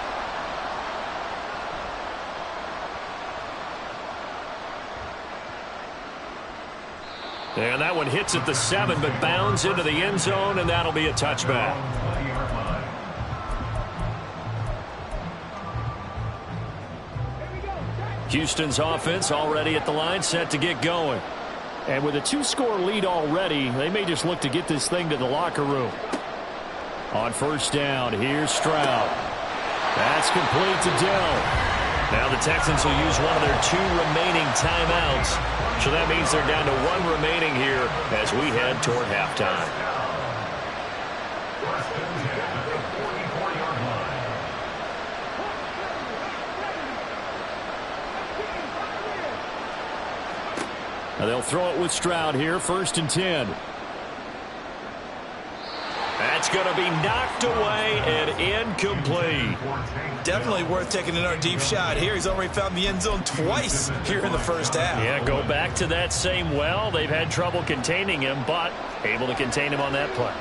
Speaker 1: And that one hits at the 7, but bounds into the end zone, and that'll be a touchback. Houston's offense already at the line, set to get going. And with a 2-score lead already, they may just look to get this thing to the locker room. On 1st down, here's Stroud. That's complete to Dell. Now the Texans will use one of their 2 remaining timeouts. So that means they're down to 1 remaining here as we head toward halftime. Now they'll throw it with Stroud here, 1st and 10. That's going to be knocked away and incomplete.
Speaker 2: Definitely worth taking another deep shot here. He's already found the end zone twice here in the first half.
Speaker 1: Yeah, go back to that same well. They've had trouble containing him, but able to contain him on that play.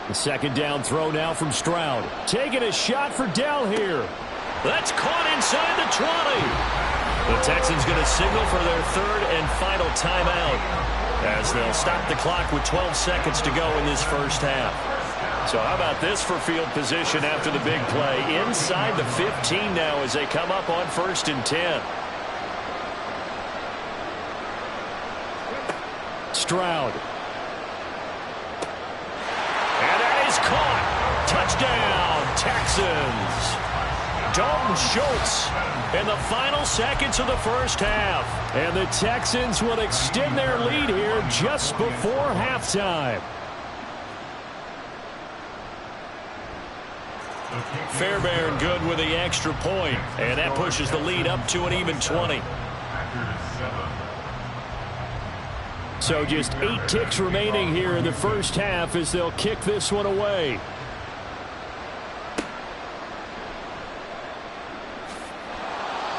Speaker 1: The 2nd down throw now from Stroud. Taking a shot for Dell here. That's caught inside the 20. The Texans going to signal for their 3rd and final timeout as they'll stop the clock with 12 seconds to go in this first half. So how about this for field position after the big play? Inside the 15 now as they come up on 1st and 10. Stroud. And that is caught. Touchdown, Texans. Dalton Schultz in the final seconds of the first half. And the Texans will extend their lead here just before halftime. Fairbairn good with the extra point, and that pushes the lead up to an even 20. So just 8 ticks remaining here in the first half as they'll kick this one away.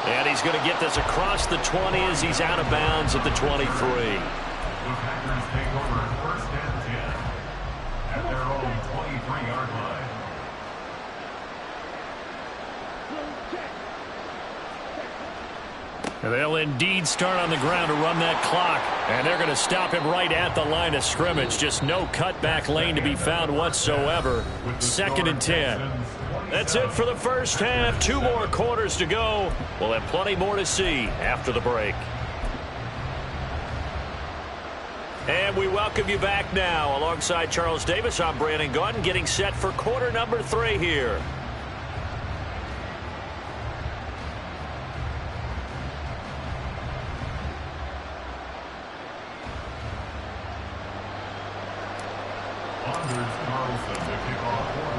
Speaker 1: And he's going to get this across the 20 as he's out of bounds at the 23.
Speaker 5: The Packers take over 1st and 10 at their own 23-yard line.
Speaker 1: They'll indeed start on the ground to run that clock. And they're going to stop him right at the line of scrimmage. Just no cutback lane to be found whatsoever. 2nd and 10. That's it for the first half. 2 more quarters to go. We'll have plenty more to see after the break. And we welcome you back now. Alongside Charles Davis, I'm Brandon Gaudin, getting set for quarter number 3 here.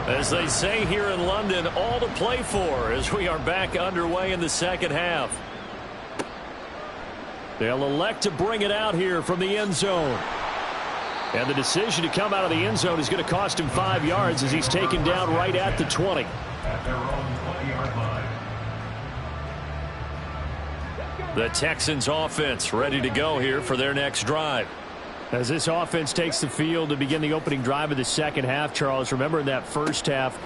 Speaker 1: As they say here in London, all to play for as we are back underway in the second half. They'll elect to bring it out here from the end zone. And the decision to come out of the end zone is going to cost him 5 yards as he's taken down right at the 20.
Speaker 5: At their own 20-yard line.
Speaker 1: The Texans offense ready to go here for their next drive. As this offense takes the field to begin the opening drive of the second half, Charles, remember in that first half,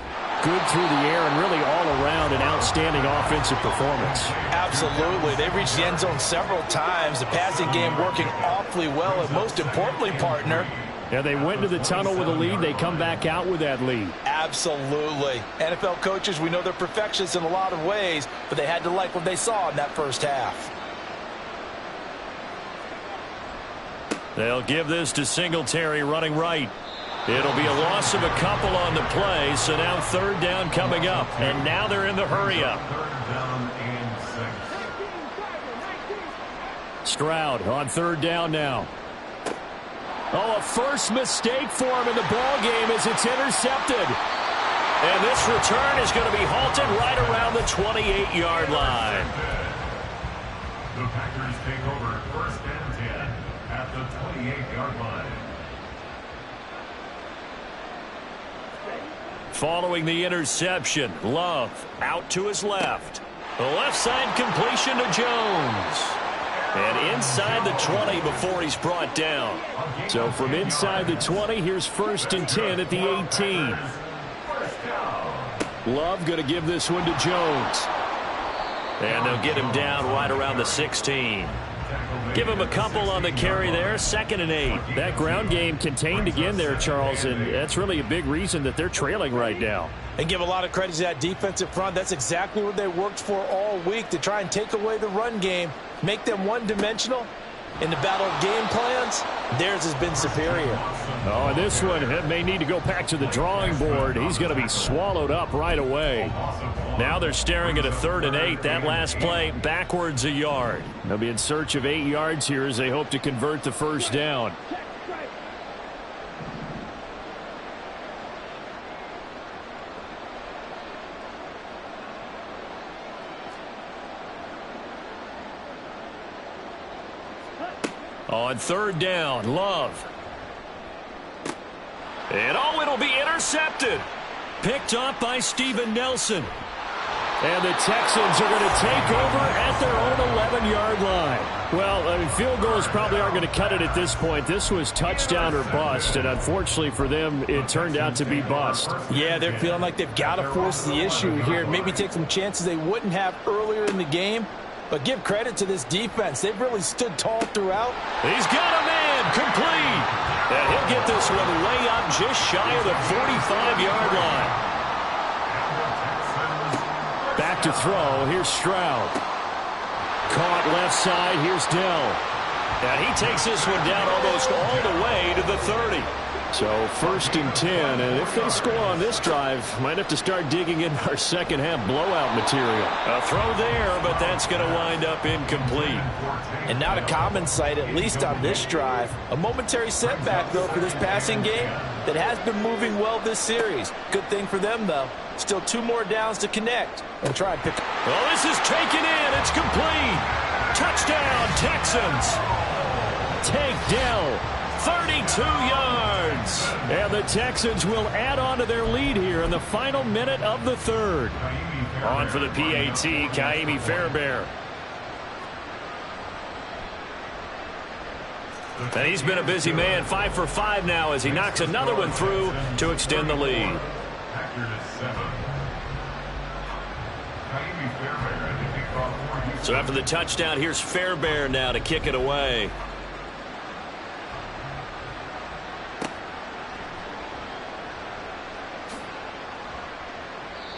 Speaker 1: good through the air and really all around an outstanding offensive performance.
Speaker 3: Absolutely. They reached the end zone several times. The passing game working awfully well, and most importantly, partner,
Speaker 1: yeah, they went to the tunnel with a lead. They come back out with that lead.
Speaker 3: Absolutely. NFL coaches, we know they're perfectionists in a lot of ways, but they had to like what they saw in that first half.
Speaker 1: They'll give this to Singletary running right. It'll be a loss of a couple on the play, so now third down coming up. And now they're in the hurry up.
Speaker 5: Third down and 6.
Speaker 1: Stroud on third down now. Oh, a first mistake for him in the ball game as it's intercepted. And this return is going to be halted right around the 28-yard line.
Speaker 5: The Packers take over first and 10 at the 28-yard line.
Speaker 1: Following the interception, Love out to his left. The left side completion to Jones. And inside the 20 before he's brought down. So from inside the 20, here's first and 10 at the 18. Love going to give this one to Jones. And they'll get him down right around the 16. Give him a couple on the carry there, 2nd and 8. That ground game contained again there, Charles, and that's really a big reason that they're trailing right now.
Speaker 3: And give a lot of credit to that defensive front. That's exactly what they worked for all week, to try and take away the run game, make them one-dimensional. In the battle of game plans, theirs has been superior.
Speaker 1: Oh, and this one may need to go back to the drawing board. He's going to be swallowed up right away. Now they're staring at a 3rd and 8. That last play backwards a yard. They'll be in search of 8 yards here as they hope to convert the first down. On third down, Love. And oh, it'll be intercepted. Picked up by Steven Nelson. And the Texans are going to take over at their own 11-yard line. Well, field goals probably aren't going to cut it at this point. This was touchdown or bust, and unfortunately for them, it turned out to be bust.
Speaker 3: Yeah, they're feeling like they've got to force the issue here. Maybe take some chances they wouldn't have earlier in the game. But give credit to this defense. They've really stood tall throughout.
Speaker 1: He's got a man complete. And he'll get this one way up just shy of the 45-yard line. Back to throw. Here's Stroud. Caught left side. Here's Dell. And he takes this one down almost all the way to the 30. So 1st and 10, and if they score on this drive, might have to start digging in our second half blowout material. A throw there, but that's going to wind up incomplete.
Speaker 3: And not a common sight, at least on this drive. A momentary setback, though, for this passing game that has been moving well this series. Good thing for them, though. Still 2 more downs to connect and try and pick.
Speaker 1: Well, this is taken in. It's complete. Touchdown, Texans. Take Dell. 32 yards. And the Texans will add on to their lead here in the final minute of the 3rd. On for the PAT, Kaimi Fairbairn. And he's been a busy man, 5 for 5 now as he knocks another one through to extend the lead. So after the touchdown, here's Fairbairn now to kick it away.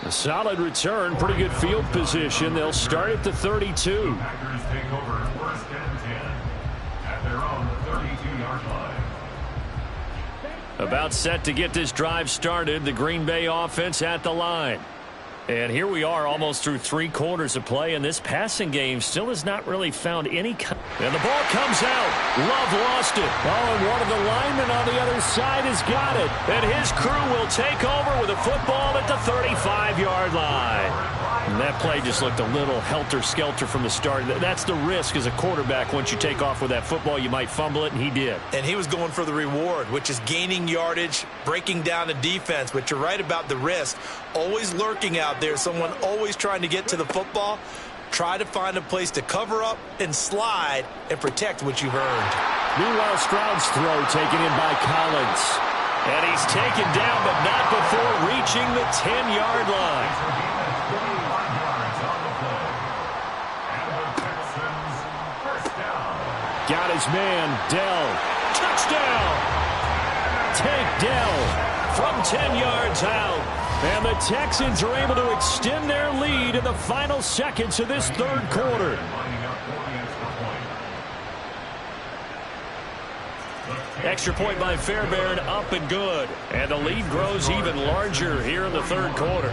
Speaker 1: A solid return, pretty good field position. They'll start at the 32.
Speaker 5: Packers take over first and 10 at their own 32-yard line.
Speaker 1: About set to get this drive started. The Green Bay offense at the line. And here we are almost through 3 quarters of play, and this passing game still has not really found any. And the ball comes out. Love lost it. Oh, and one of the linemen on the other side has got it. And his crew will take over with a football at the 35-yard line. And that play just looked a little helter-skelter from the start. That's the risk as a quarterback. Once you take off with that football, you might fumble it, and he did.
Speaker 2: And he was going for the reward, which is gaining yardage, breaking down the defense. But you're right about the risk. Always lurking out there, someone always trying to get to the football. Try to find a place to cover up and slide and protect what you've earned.
Speaker 1: Meanwhile, Stroud's throw taken in by Collins. And he's taken down, but not before reaching the 10-yard line. Got his man, Dell. Touchdown! Tank Dell from 10 yards out. And the Texans are able to extend their lead in the final seconds of this third quarter. Extra point by Fairbairn, up and good. And the lead grows even larger here in the third quarter.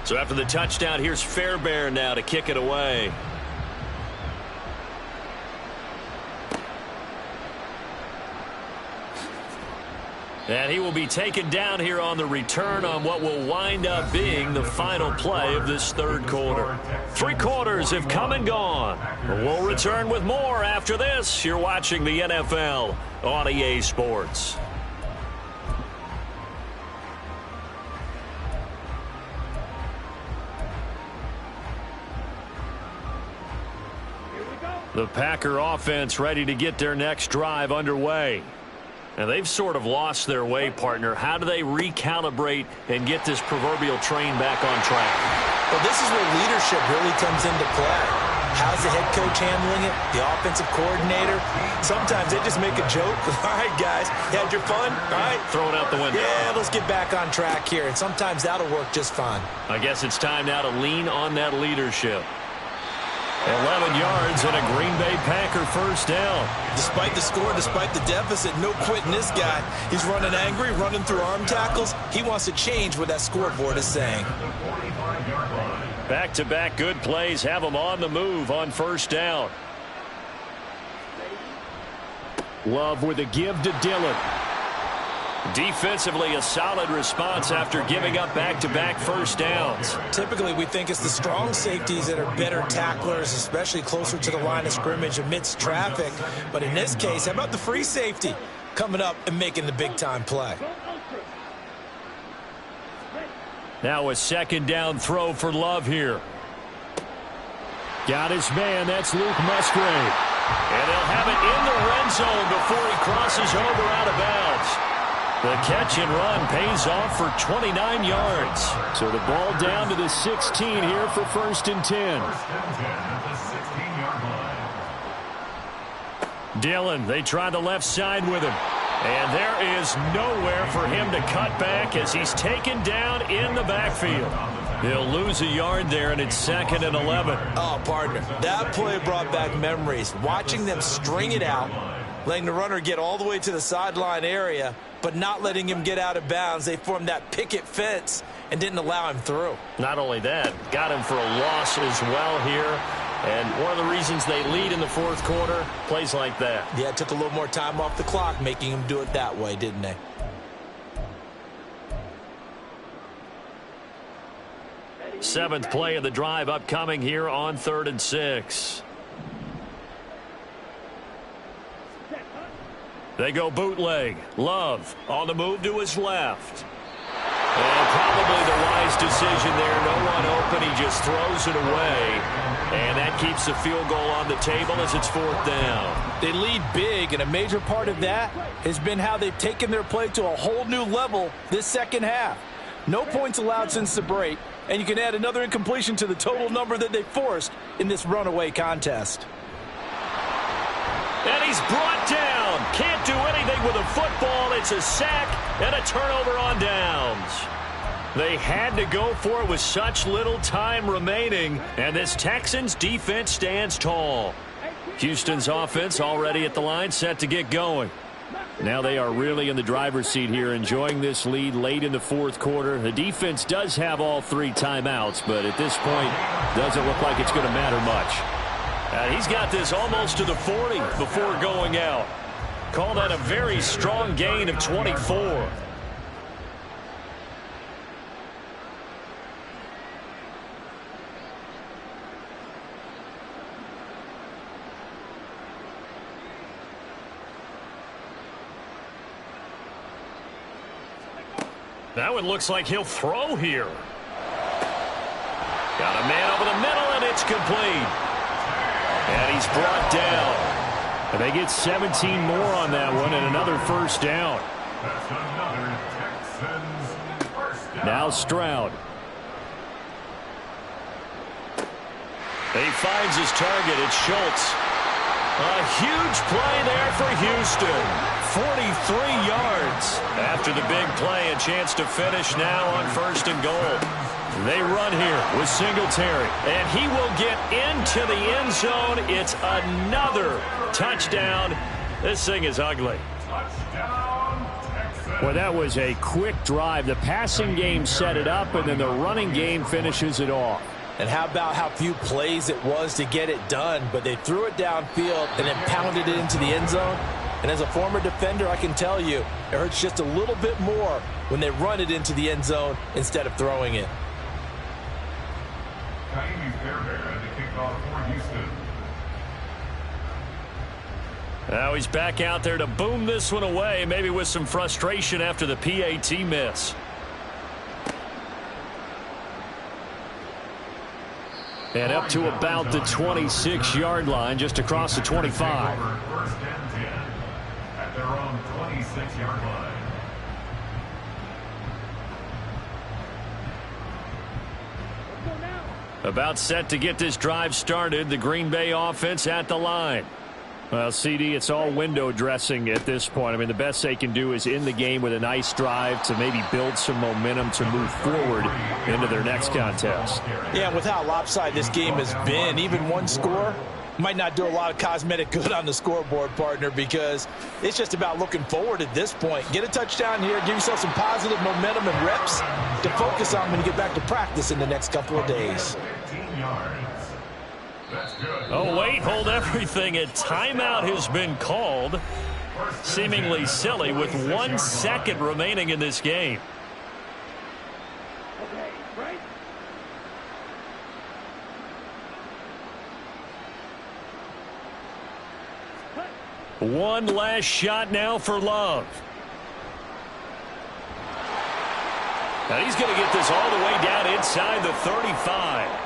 Speaker 1: So after the touchdown, here's Fairbairn now to kick it away. And he will be taken down here on the return on what will wind up being the final play of this third quarter. 3 quarters have come and gone. We'll return with more after this. You're watching the NFL on EA Sports. The Packer offense ready to get their next drive underway. And they've sort of lost their way, partner. How do they recalibrate and get this proverbial train back on track?
Speaker 2: Well, this is where leadership really comes into play. How's the head coach handling it? The offensive coordinator? Sometimes they just make a joke. All right, guys, you had your fun? All right.
Speaker 1: Throw it out the window.
Speaker 2: Yeah, let's get back on track here. And sometimes that'll work just fine.
Speaker 1: I guess it's time now to lean on that leadership. 11 yards and a Green Bay Packer first down.
Speaker 2: Despite the score, despite the deficit, no quitting this guy. He's running angry, running through arm tackles. He wants to change what that scoreboard is saying.
Speaker 1: Back-to-back good plays have him on the move on first down. Love with a give to Dillon. Defensively, a solid response after giving up back-to-back first downs.
Speaker 2: Typically, we think it's the strong safeties that are better tacklers, especially closer to the line of scrimmage amidst traffic. But in this case, how about the free safety coming up and making the big-time play?
Speaker 1: Now a second down throw for Love here. Got his man. That's Luke Musgrave. And they'll have it in the red zone before he crosses over out of bounds. The catch and run pays off for 29 yards. So the ball down to the 16 here for 1st and 10. Dillon, they try the left side with him. And there is nowhere for him to cut back as he's taken down in the backfield. He'll lose a yard there, and it's 2nd and 11.
Speaker 2: Oh, partner, that play brought back memories. Watching them string it out, letting the runner get all the way to the sideline area, but not letting him get out of bounds. They formed that picket fence and didn't allow him through.
Speaker 1: Not only that, got him for a loss as well here. And one of the reasons they lead in the fourth quarter, plays like that.
Speaker 2: Yeah, it took a little more time off the clock, making him do it that way, didn't they?
Speaker 1: Seventh play of the drive upcoming here on 3rd and 6. They go bootleg. Love on the move to his left. And probably the wise decision there. No one open. He just throws it away. And that keeps the field goal on the table as it's 4th down.
Speaker 3: They lead big, and a major part of that has been how they've taken their play to a whole new level this second half. No points allowed since the break, and you can add another incompletion to the total number that they forced in this runaway contest.
Speaker 1: And he's brought down. Can't do anything with a football. It's a sack and a turnover on downs. They had to go for it with such little time remaining, and this Texans defense stands tall. Houston's offense already at the line, set to get going. Now they are really in the driver's seat here, enjoying this lead late in the fourth quarter. The defense does have all 3 timeouts, but at this point, doesn't look like it's going to matter much. And he's got this almost to the 40 before going out. Call that a very strong gain of 24. That one looks like he'll throw here. Got a man over the middle, and it's complete. And he's brought down. And they get 17 more on that one and another first down.
Speaker 5: That's another Texans first down.
Speaker 1: Now Stroud. He finds his target. It's Schultz. A huge play there for Houston. 43 yards. After the big play, a chance to finish now on 1st and goal. They run here with Singletary, and he will get into the end zone. It's another touchdown. This thing is ugly.
Speaker 5: Touchdown, Texans.
Speaker 1: Well, that was a quick drive. The passing game set it up, and then the running game finishes it off.
Speaker 3: And how about how few plays it was to get it done, but they threw it downfield and then pounded it into the end zone. And as a former defender, I can tell you, it hurts just a little bit more when they run it into the end zone instead of throwing it.
Speaker 5: Kaimi Fairbairn to kick off for Houston.
Speaker 1: Now he's back out there to boom this one away, maybe with some frustration after the PAT miss. And up to about the 26-yard line, just across the 25.
Speaker 5: First and 10 at their own 26-yard line.
Speaker 1: About set to get this drive started. The Green Bay offense at the line. Well, CD, it's all window dressing at this point. I mean, the best they can do is in the game with a nice drive to maybe build some momentum to move forward into their next contest.
Speaker 3: Yeah, with how lopsided this game has been, even one score might not do a lot of cosmetic good on the scoreboard, partner, because it's just about looking forward at this point. Get a touchdown here, give yourself some positive momentum and reps to focus on when you get back to practice in the next couple of days.
Speaker 5: 15 yards. That's good.
Speaker 1: Oh, wait, hold everything. A timeout has been called. Seemingly silly with 1 second remaining in this game.
Speaker 4: Okay, right?
Speaker 1: One last shot now for Love. Now he's going to get this all the way down inside the 35.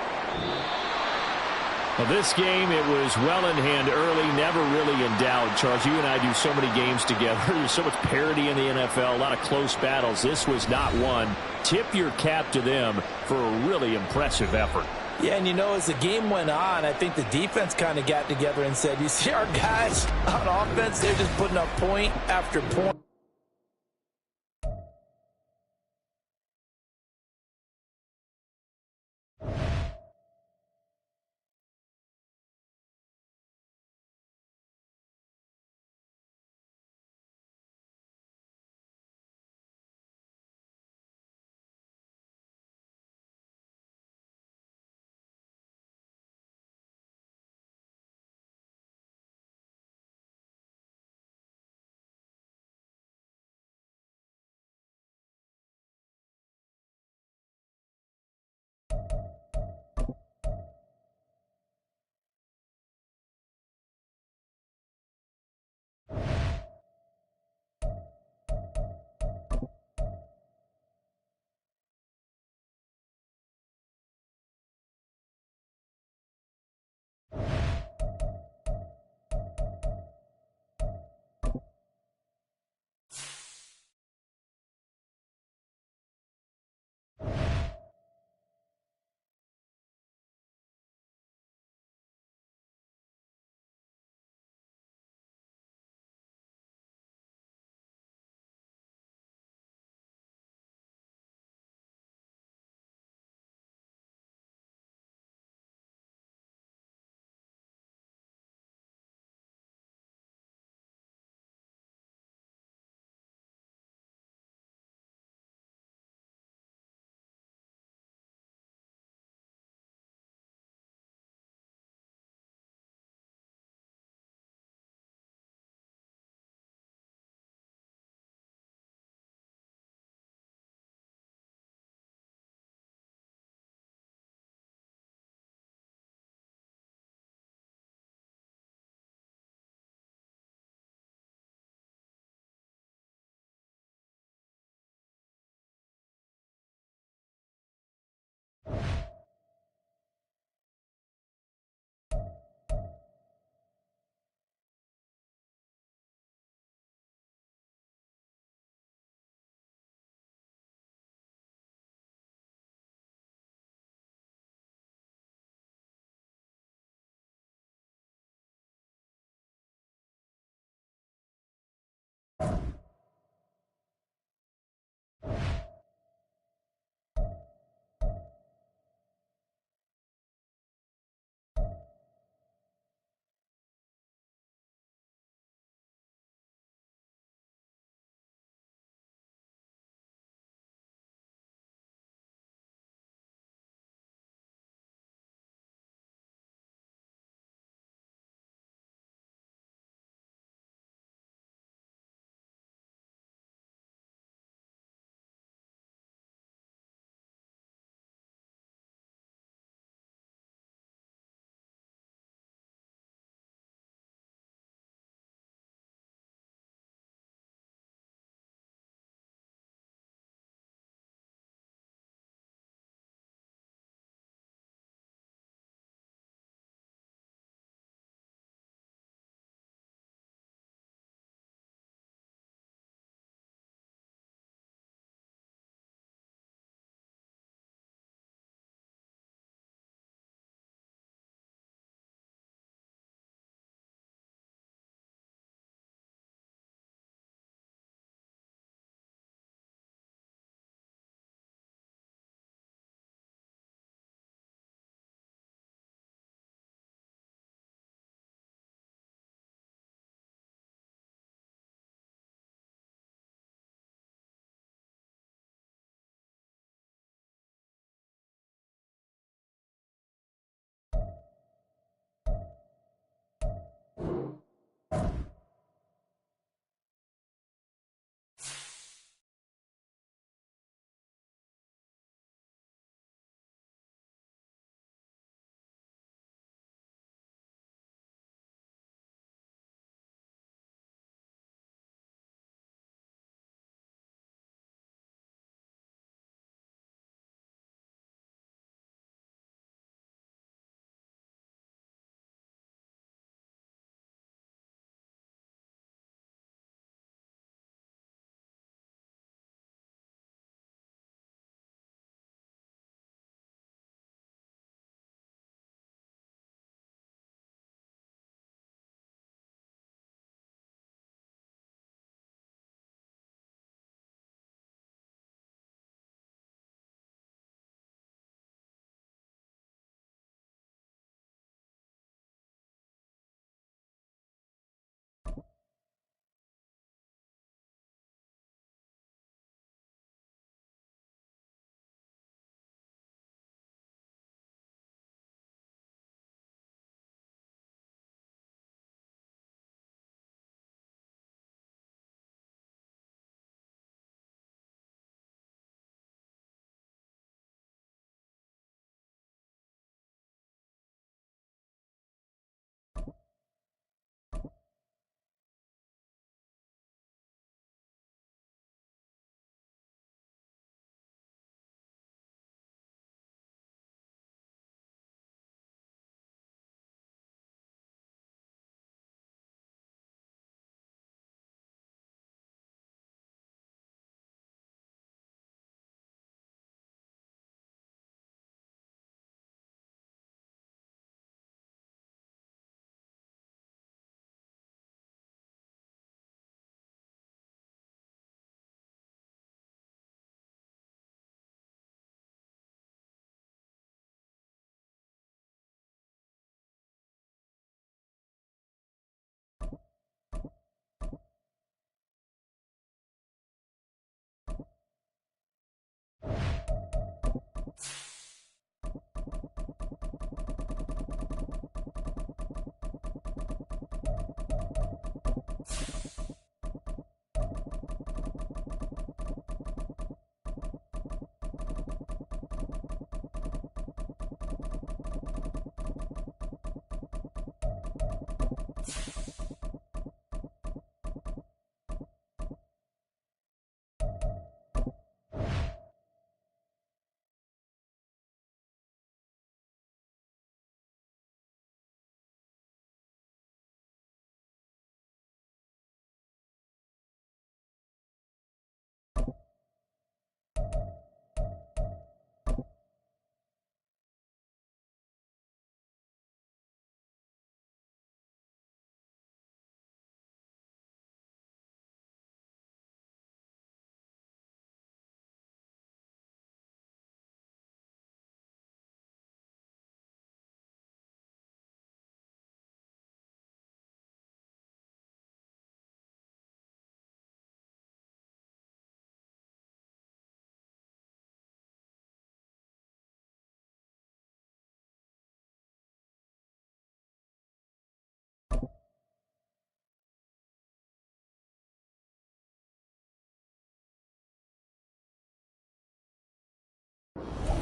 Speaker 1: Well, this game, it was well in hand early, never really in doubt. Charles, you and I do so many games together. There's so much parity in the NFL, a lot of close battles. This was not one. Tip your cap to them for a really impressive effort.
Speaker 3: Yeah, and you know, as the game went on, I think the defense kind of got together and said, you see our guys on offense, they're just putting up point after point.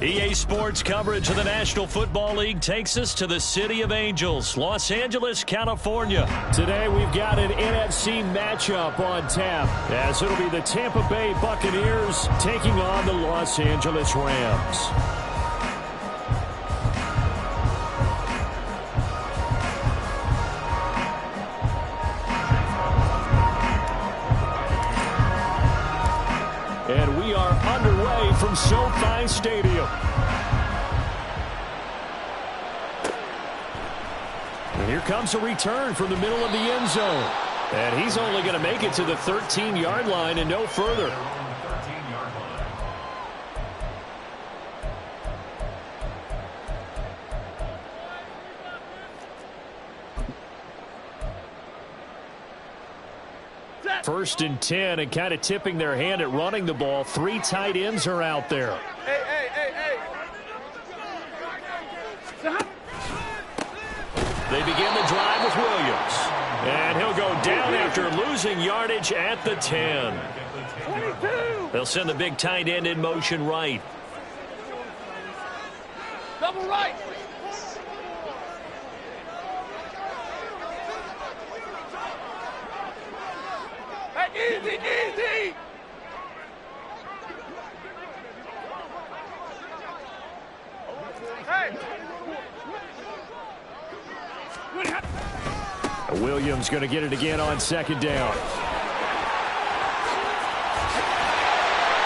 Speaker 1: EA Sports coverage of the National Football League takes us to the City of Angels, Los Angeles, California. Today we've got an NFC matchup on tap, as it'll be the Tampa Bay Buccaneers taking on the Los Angeles Rams. And we are underway from SoFi Stadium. And here comes a return from the middle of the end zone. And he's only going to make it to the 13-yard line and no further. First and 10, and kind of tipping their hand at running the ball. 3 tight ends are out there.
Speaker 4: Hey.
Speaker 1: They begin the drive with Williams. And he'll go down after losing yardage at the 10.
Speaker 4: 22.
Speaker 1: They'll send the big tight end in motion right.
Speaker 4: Double right. Hey, easy. Hey.
Speaker 1: Williams going to get it again on second down.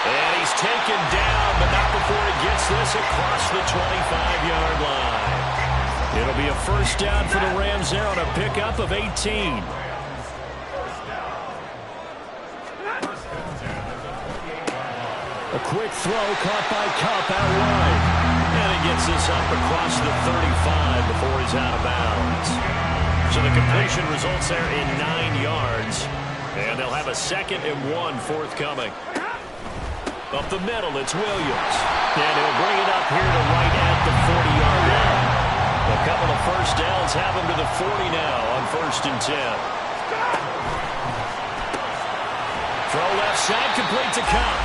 Speaker 1: And he's taken down, but not before he gets this across the 25-yard line. It'll be a first down for the Rams there on a pickup of 18. A quick throw caught by Kupp out wide. And he gets this up across the 35 before he's out of bounds. So the completion results there in 9 yards. And they'll have a 2nd and 1 forthcoming. Up the middle, it's Williams. And he'll bring it up here to right at the 40-yard line. A couple of first downs have him to the 40 now on 1st and 10. Throw left side, complete to Kupp.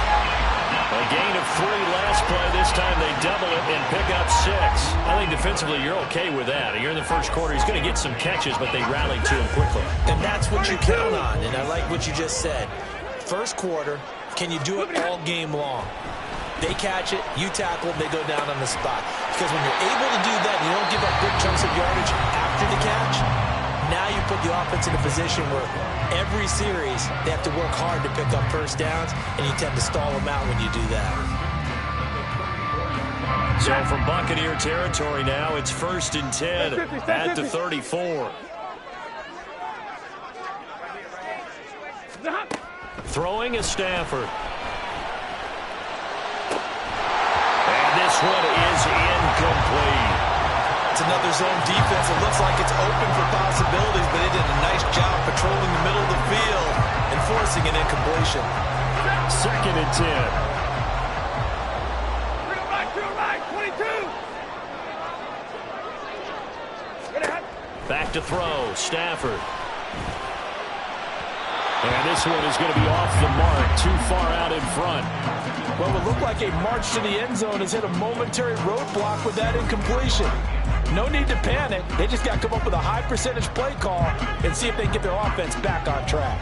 Speaker 1: A gain of 3 last play. This time they double it and pick up 6. I think defensively you're okay with that. Here in the first quarter, he's going to get some catches, but they rallied to him quickly.
Speaker 2: And that's what you count on, and I like what you just said. First quarter, can you do it all game long? They catch it, you tackle them, they go down on the spot. Because when you're able to do that and you don't give up big chunks of yardage after the catch, now you put the offense in a position where every series they have to work hard to pick up first downs, and you tend to stall them out when you do that.
Speaker 1: So from Buccaneer territory now, it's 1st and 10 at the 34. Throwing is Stafford. And this one is incomplete.
Speaker 2: It's another zone defense. It looks like it's open for possibilities, but they did a nice job patrolling the middle of the field and forcing an incompletion.
Speaker 1: 2nd and 10.
Speaker 4: Real right, 22.
Speaker 1: Back to throw, Stafford. And this one is going to be off the mark, too far out in front.
Speaker 3: Well, it looked like a march to the end zone has hit a momentary roadblock with that incompletion. No need to panic. They just got to come up with a high percentage play call and see if they can get their offense back on track.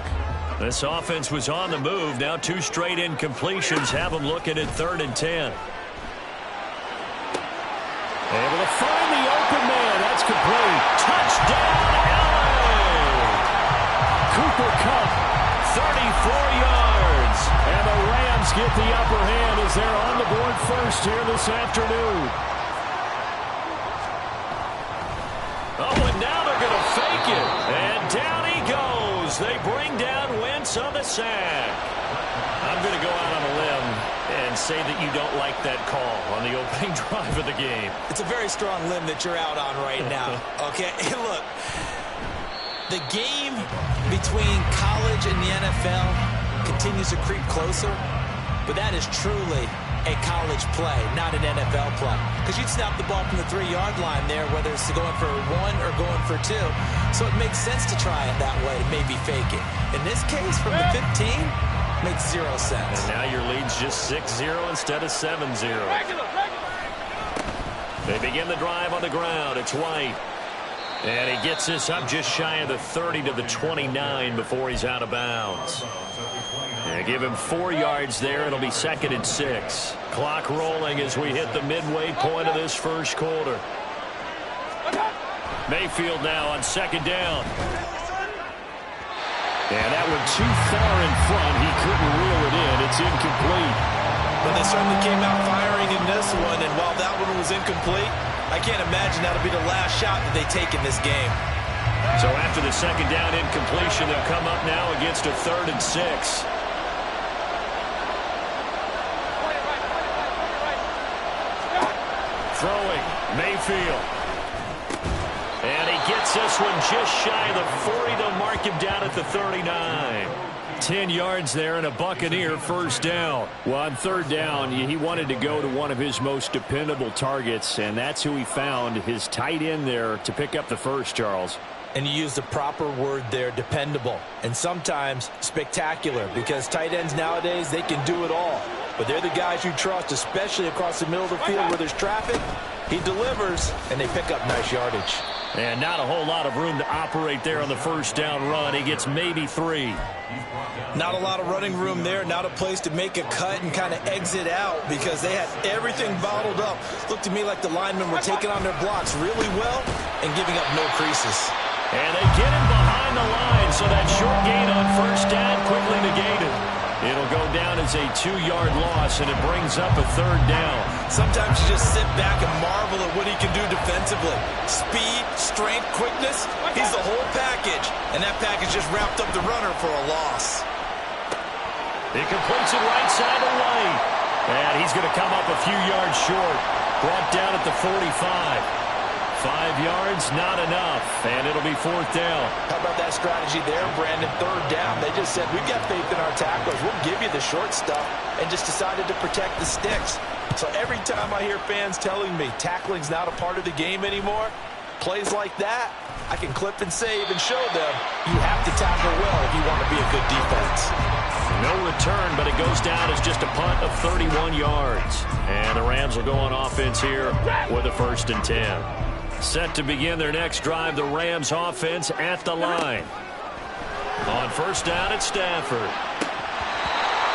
Speaker 1: This offense was on the move. Now 2 straight incompletions have them looking at 3rd and 10. Able to find the open man. That's complete. Touchdown, LA! Cooper Kupp, 34 yards. And the Rams get the upper hand as they're on the board first here this afternoon. Oh, and now they're going to fake it. And down he goes. They bring down Wentz on the sack. I'm going to go out on a limb and say that you don't like that call on the opening drive of the game.
Speaker 2: It's a very strong limb that you're out on right now. Okay, and look, the game between college and the NFL continues to creep closer, but that is truly a college play, not an NFL play. Because you'd snap the ball from the 3-yard line there, whether it's going for 1 or going for 2. So it makes sense to try it that way, to maybe fake it. In this case, from the 15, makes 0 sense.
Speaker 1: And now your lead's just 6-0 instead of 7-0. They begin the drive on the ground. It's White. And he gets this up just shy of the 30 to the 29 before he's out of bounds. And give him 4 yards there. It'll be 2nd and 6. Clock rolling as we hit the midway point of this first quarter. Mayfield now on 2nd down. And that one too far in front. He couldn't reel it in. It's incomplete.
Speaker 3: But they certainly came out firing in this one, and while that one was incomplete, I can't imagine that'll be the last shot that they take in this game.
Speaker 1: So after the 2nd down incompletion, they'll come up now against a 3rd and 6. Throwing, Mayfield. And he gets this one just shy of the 40. They'll mark him down at the 39. 10 yards there and a Buccaneer first down. Well, on 3rd down, he wanted to go to one of his most dependable targets, and that's who he found, his tight end there, to pick up the first, Charles.
Speaker 3: And you use the proper word there, dependable, and sometimes spectacular, because tight ends nowadays, they can do it all. But they're the guys you trust, especially across the middle of the field where there's traffic. He delivers, and they pick up nice yardage.
Speaker 1: And not a whole lot of room to operate there on the first down run. He gets maybe 3.
Speaker 3: Not a lot of running room there, not a place to make a cut and kind of exit out because they had everything bottled up. Looked to me like the linemen were taking on their blocks really well and giving up no creases.
Speaker 1: And they get him behind the line, so that short gain on first down quickly negated. It'll go down as a 2-yard loss, and it brings up a 3rd down.
Speaker 3: Sometimes you just sit back and marvel at what he can do defensively. Speed, strength, quickness, he's the whole package. And that package just wrapped up the runner for a loss.
Speaker 1: He completes it right side of White. And he's going to come up a few yards short. Brought down at the 45. 5 yards, not enough, and it'll be 4th down.
Speaker 3: How about that strategy there, Brandon? 3rd down. They just said, we've got faith in our tacklers. We'll give you the short stuff, and just decided to protect the sticks. So every time I hear fans telling me tackling's not a part of the game anymore, plays like that, I can clip and save and show them you have to tackle well if you want to be a good defense.
Speaker 1: No return, but it goes down as just a punt of 31 yards. And the Rams will go on offense here with a 1st and 10. Set to begin their next drive, the Rams offense at the line. On first down, it's Stafford.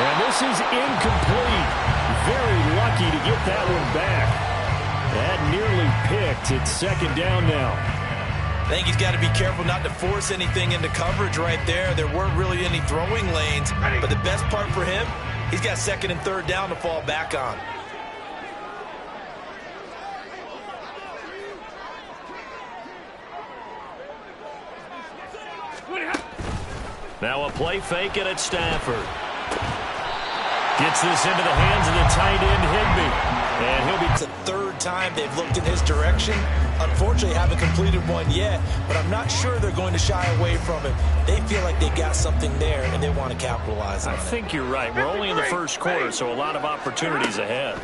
Speaker 1: And this is incomplete. Very lucky to get that one back. That nearly picked. It's 2nd down now.
Speaker 3: I think he's got to be careful not to force anything into coverage right there. There weren't really any throwing lanes. But the best part for him, he's got 2nd and 3rd down to fall back on.
Speaker 1: Now a play fake, and it's Stafford. Gets this into the hands of the tight end, Higbee. And he'll be...
Speaker 3: It's the 3rd time they've looked in his direction. Unfortunately, haven't completed one yet, but I'm not sure they're going to shy away from it. They feel like they've got something there, and they want to capitalize on it.
Speaker 1: I think you're right. We're only in the first quarter, so a lot of opportunities ahead.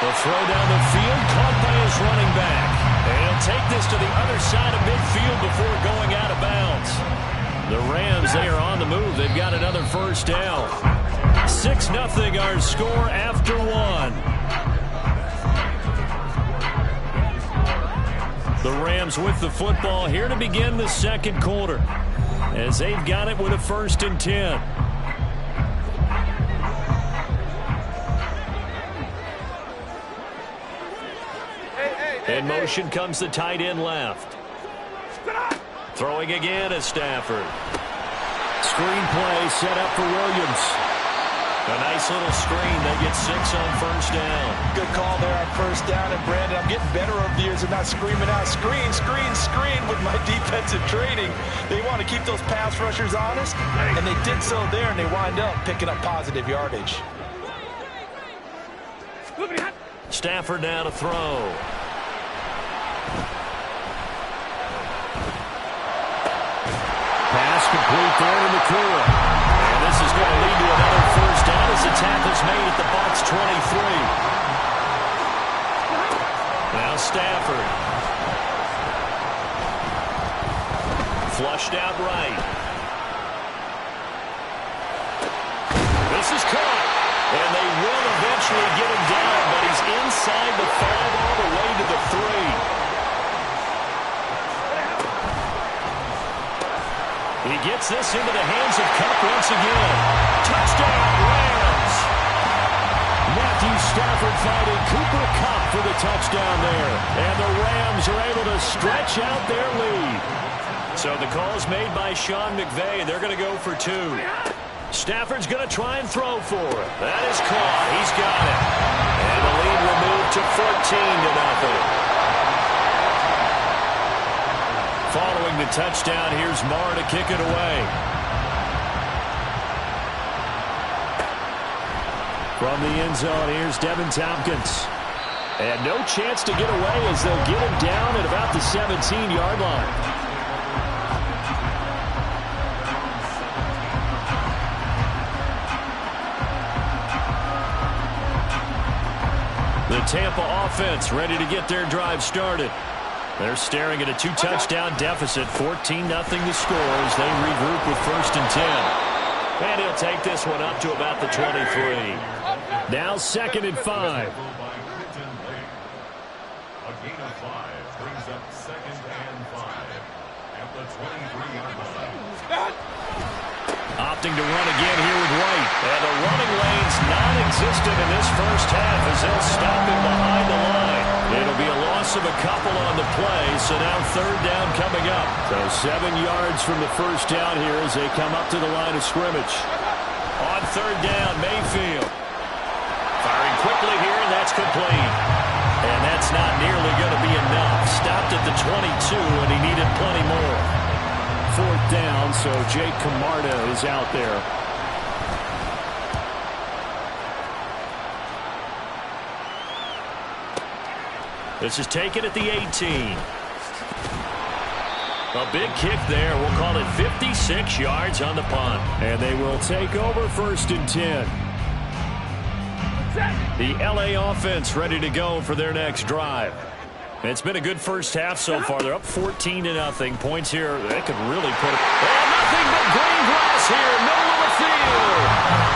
Speaker 1: The throw down the field, caught by his running back. And he'll take this to the other side of midfield before going out of bounds. The Rams, they are on the move. They've got another first down. 6-0 our score after 1. The Rams with the football here to begin the 2nd quarter, as they've got it with a 1st and 10. In motion comes the tight end left. Throwing again is Stafford. Screen play set up for Williams. A nice little screen. They get 6 on first down.
Speaker 3: Good call there on first down. And, Brandon, I'm getting better over the years of not screaming out, screen, screen, screen with my defensive training. They want to keep those pass rushers honest, and they did so there, and they wind up picking up positive yardage.
Speaker 1: Stafford now to throw. Pass complete there to McCool. And this is going to lead to another first down as the tackle's made at the Bucs 23. Now Stafford. Flushed out right. This is caught. And they gets this into the hands of Kupp once again. Touchdown, Rams! Matthew Stafford finding Cooper Kupp for the touchdown there. And the Rams are able to stretch out their lead. So the call's made by Sean McVay. They're going to go for 2. Stafford's going to try and throw for it. That is caught. He's got it. And the lead will move to 14-0. Following the touchdown, here's Marr to kick it away. From the end zone, here's Devin Tompkins. And no chance to get away as they'll get him down at about the 17-yard line. The Tampa offense ready to get their drive started. They're staring at a 2-touchdown deficit, 14-0 the score as they regroup with 1st and 10. And he'll take this one up to about the 23. Now 2nd and 5.
Speaker 5: A gain of 5 brings up 2nd and 5 at the 23-yard line.
Speaker 1: Opting to run again here with White. And the running lane's non-existent in this first half as they'll stop him behind the line. It'll be a loss of a couple on the play, so now 3rd down coming up. So 7 yards from the first down here as they come up to the line of scrimmage. On 3rd down, Mayfield. Firing quickly here, and that's complete. And that's not nearly going to be enough. Stopped at the 22, and he needed plenty more. 4th down, so Jake Camarda is out there. This is taken at the 18. A big kick there. We'll call it 56 yards on the punt. And they will take over 1st and 10. The L.A. offense ready to go for their next drive. It's been a good first half so far. They're up 14-0. Points here, they could really put it. And nothing but green grass here, middle of the field.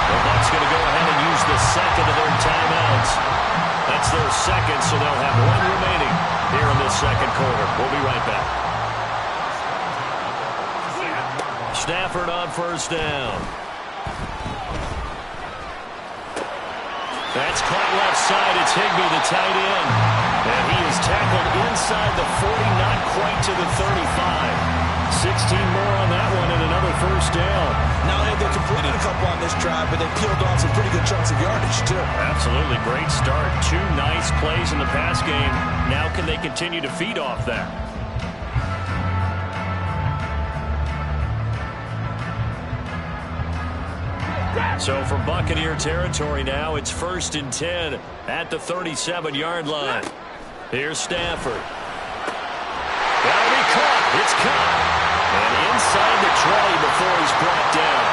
Speaker 1: The Bucs going to go ahead and use the 2nd of their timeouts. That's their 2nd, so they'll have 1 remaining here in this 2nd quarter. We'll be right back. Stafford on 1st down. That's caught left side. It's Higbee, the tight end. And he is tackled inside the 40, not quite to the 35. 16 more on that one and another 1st down.
Speaker 2: Now they've completed a couple on this drive, but they've peeled off some pretty good chunks of yardage, too.
Speaker 1: Absolutely. Great start. 2 nice plays in the pass game. Now can they continue to feed off that? So from Buccaneer territory now, it's 1st and 10 at the 37-yard line. Here's Stafford. That'll be caught. It's caught. And inside the 20 before he's brought down.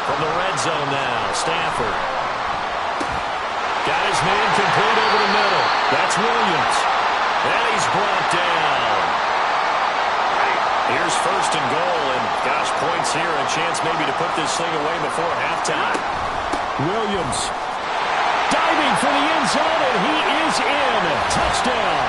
Speaker 1: From the red zone now, Stafford. Got his man complete over the middle. That's Williams. And he's brought down. Here's 1st and goal, and gosh, points here, a chance maybe to put this thing away before halftime. Williams diving for the end zone, and he is in. Touchdown.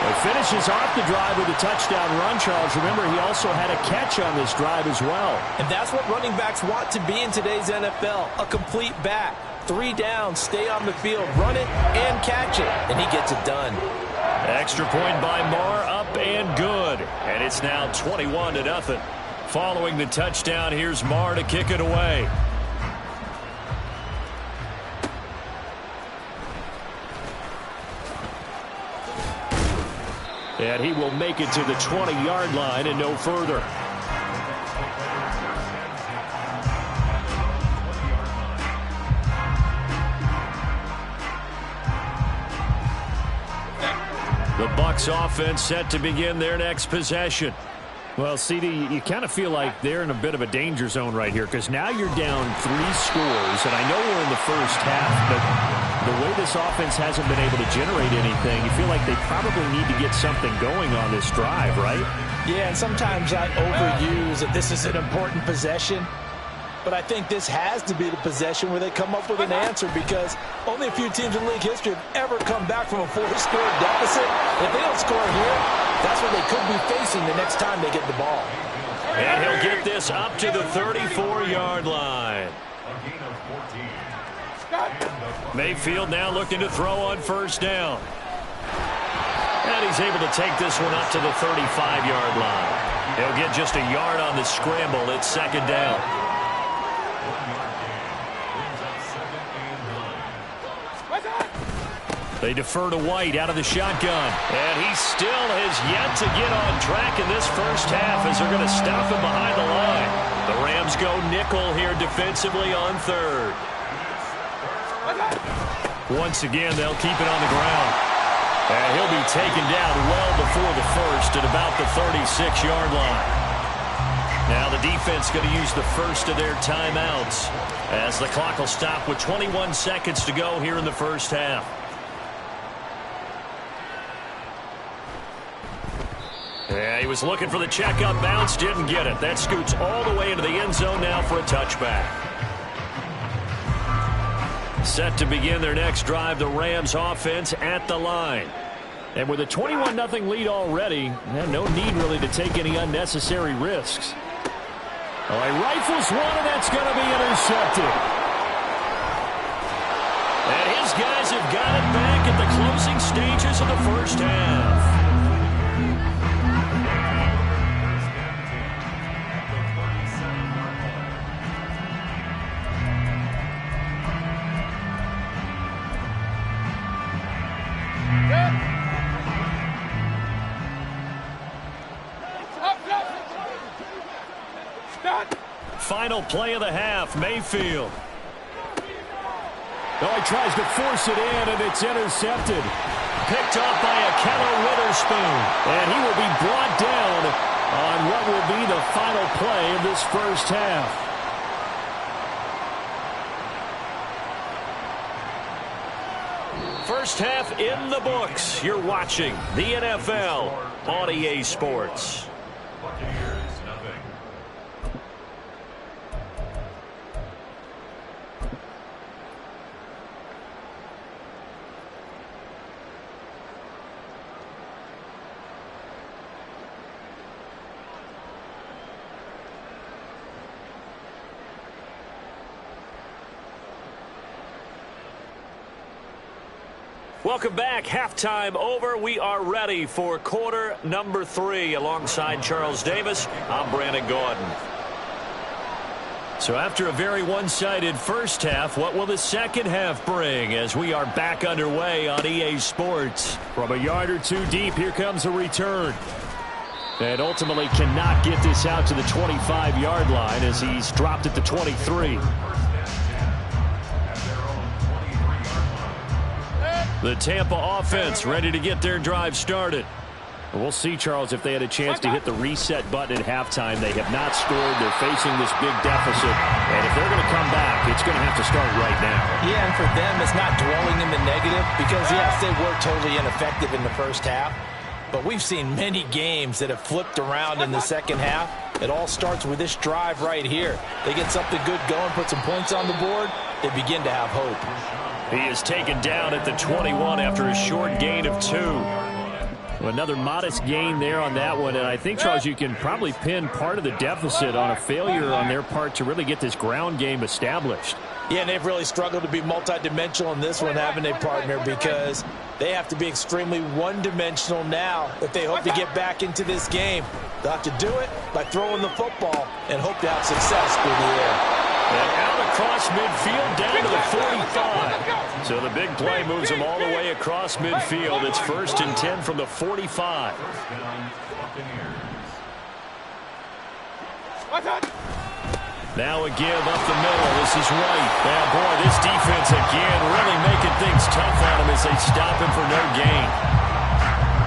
Speaker 1: He finishes off the drive with a touchdown run, Charles. Remember, he also had a catch on this drive as well.
Speaker 3: And that's what running backs want to be in today's NFL, a complete back. 3 down, stay on the field, run it, and catch it. And he gets it done.
Speaker 1: Extra point by Marr, up and good. And it's now 21-0. Following the touchdown, here's Marr to kick it away. And he will make it to the 20-yard line and no further. The Bucs offense set to begin their next possession. Well, CD, you kind of feel like they're in a bit of a danger zone right here because now you're down 3 scores, and I know we're in the first half, but the way this offense hasn't been able to generate anything, you feel like they probably need to get something going on this drive, right?
Speaker 3: Yeah, and sometimes I overuse that this is an important possession. but I think this has to be the possession where they come up with an answer, because only a few teams in league history have ever come back from a 4-score deficit. If they don't score here, that's what they could be facing the next time they get the ball.
Speaker 1: And he'll get this up to the 34-yard line. Mayfield now looking to throw on first down. And he's able to take this one up to the 35-yard line. He'll get just a yard on the scramble. It's second down. They defer to White out of the shotgun. And he still has yet to get on track in this first half as they're going to stop him behind the line. The Rams go nickel here defensively on third. Once again, they'll keep it on the ground. And he'll be taken down well before the first at about the 36-yard line. Now the defense going to use the first of their timeouts as the clock will stop with 21 seconds to go here in the first half. Yeah, he was looking for the checkup bounce, didn't get it. That scoots all the way into the end zone now for a touchback. Set to begin their next drive, the Rams offense at the line. And with a 21-0 lead already, no need really to take any unnecessary risks. Oh, he rifles one, and that's going to be intercepted. And his guys have got it back at the closing stages of the first half. Final play of the half, Mayfield. Oh, he tries to force it in, and it's intercepted. Picked off by Akello Witherspoon. And he will be brought down on what will be the final play of this first half. First half in the books. You're watching the NFL on EA Sports. Welcome back. Halftime over. We are ready for quarter number 3. Alongside Charles Davis, I'm Brandon Gordon. So after a very one-sided first half, what will the second half bring as we are back underway on EA Sports? From a yard or two deep, here comes a return. And ultimately cannot get this out to the 25-yard line as he's dropped at the 23. The Tampa offense ready to get their drive started. We'll see, Charles, if they had a chance to hit the reset button at halftime. They have not scored. They're facing this big deficit. And if they're going to come back, it's going to have to start right now.
Speaker 3: Yeah, and for them, it's not dwelling in the negative because, yes, they were totally ineffective in the first half. But we've seen many games that have flipped around in the second half. It all starts with this drive right here. They get something good going, put some points on the board, they begin to have hope.
Speaker 1: He is taken down at the 21 after a short gain of 2. Another modest gain there on that one, and I think, Charles, you can probably pin part of the deficit on a failure on their part to really get this ground game established.
Speaker 3: Yeah, and they've really struggled to be multidimensional in this one, haven't they, partner, because they have to be extremely one-dimensional now if they hope to get back into this game. They'll have to do it by throwing the football and hope to have success through the air.
Speaker 1: And out across midfield down to the 45. So the big play moves them all the way across midfield. It's 1st and 10 from the 45. Now a give up the middle. This is White. And boy, this defense again really making things tough on him as they stop him for no gain.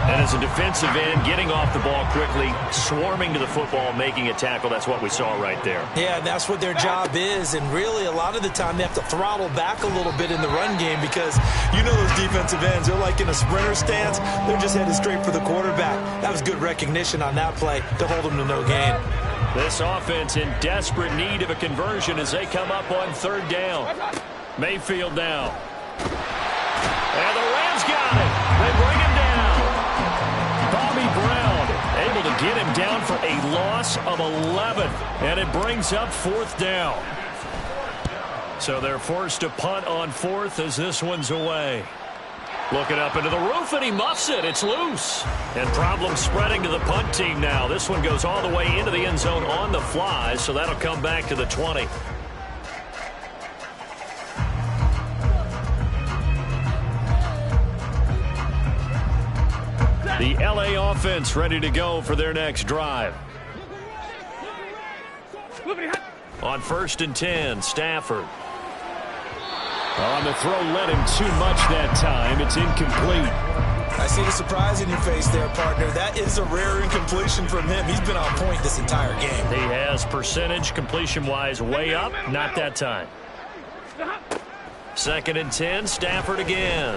Speaker 1: And as a defensive end, getting off the ball quickly, swarming to the football, making a tackle. That's what we saw right there.
Speaker 3: Yeah, that's what their job is. And really, a lot of the time, they have to throttle back a little bit in the run game because you know those defensive ends, they're like in a sprinter stance. They're just headed straight for the quarterback. That was good recognition on that play to hold them to no gain.
Speaker 1: This offense in desperate need of a conversion as they come up on third down. Mayfield now. And the Rams got it. They bring him down. Bobby Brown able to get him down for a loss of 11. And it brings up fourth down. So they're forced to punt on fourth as this one's away. Looking up into the roof, and he muffs it. It's loose. And problems spreading to the punt team now. This one goes all the way into the end zone on the fly, so that'll come back to the 20. The LA offense ready to go for their next drive. On 1st and 10, Stafford. On the throw, led him too much that time. It's incomplete.
Speaker 2: I see the surprise in your face there, partner. That is a rare incompletion from him. He's been on point this entire game.
Speaker 1: He has percentage completion-wise way up. Not that time. 2nd and 10, Stafford again.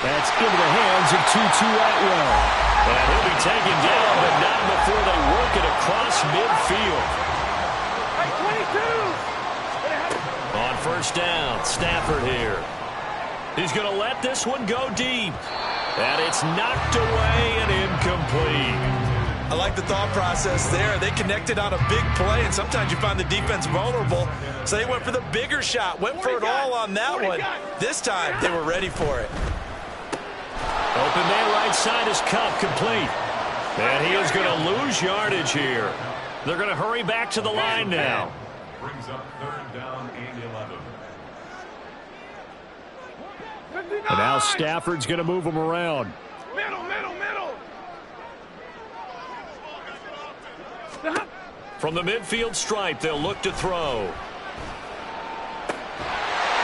Speaker 1: That's into the hands of Tutu Atwell. And he'll be taken down, but not before they work it across midfield.
Speaker 4: Hey, 22!
Speaker 1: On 1st down, Stafford here. He's going to let this one go deep. And it's knocked away and incomplete.
Speaker 2: I like the thought process there. They connected on a big play, and sometimes you find the defense vulnerable. So they went for the bigger shot, went for it all on that one. This time, they were ready for it.
Speaker 1: Open man right side is Cup, complete. And he is going to lose yardage here. They're going to hurry back to the line now.
Speaker 5: Brings up 3rd down and 11.
Speaker 1: And now Stafford's going to move him around.
Speaker 4: Middle.
Speaker 1: From the midfield stripe, they'll look to throw.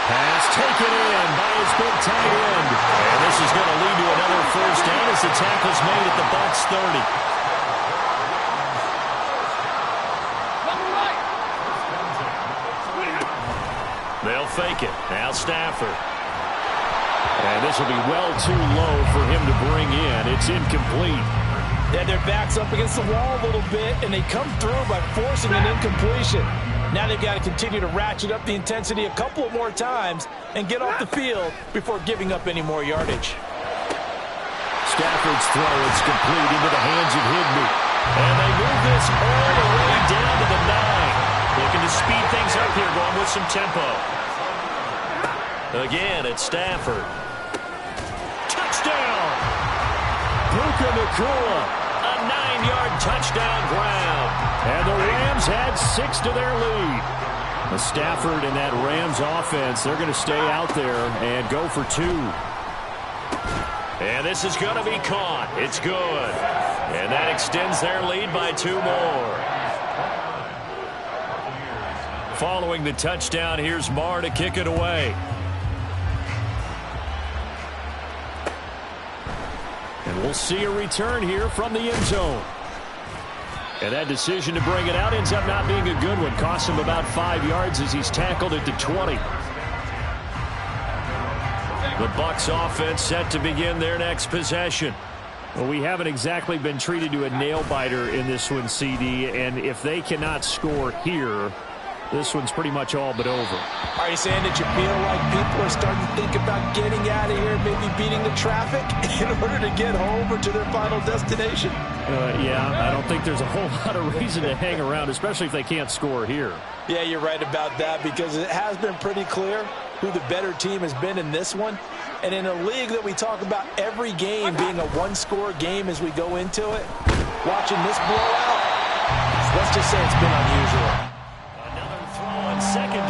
Speaker 1: Pass taken in by his big tight end. And this is going to lead to another 1st down as the tackle's made at the Bucs 30. They'll fake it. Now Stafford. And this will be well too low for him to bring in. It's incomplete.
Speaker 3: Yeah, their back's up against the wall a little bit, and they come through by forcing an incompletion. Now they've got to continue to ratchet up the intensity a couple of more times and get off the field before giving up any more yardage.
Speaker 1: Stafford's throw is complete into the hands of Higbee. And they move this all the way down to the 9. Looking to speed things up here, going with some tempo. Again, it's Stafford. Touchdown! Puka Nacua, a 9-yard touchdown ground. And the Rams had 6 to their lead. The Stafford and that Rams offense, they're going to stay out there and go for 2. And this is going to be caught. It's good. And that extends their lead by 2 more. Following the touchdown, here's Marr to kick it away. And we'll see a return here from the end zone. And that decision to bring it out ends up not being a good one. Costs him about 5 yards as he's tackled at the 20. The Bucs offense set to begin their next possession. Well, we haven't exactly been treated to a nail-biter in this one, CD. And if they cannot score here, this one's pretty much all but over.
Speaker 3: Are you saying that you feel like people are starting to think about getting out of here, maybe beating the traffic in order to get home or to their final destination?
Speaker 1: Yeah, I don't think there's a whole lot of reason to hang around, especially if they can't score here.
Speaker 3: Yeah, you're right about that, because it has been pretty clear who the better team has been in this one. And in a league that we talk about every game being a one-score game as we go into it, watching this blowout, let's just say it's been unusual.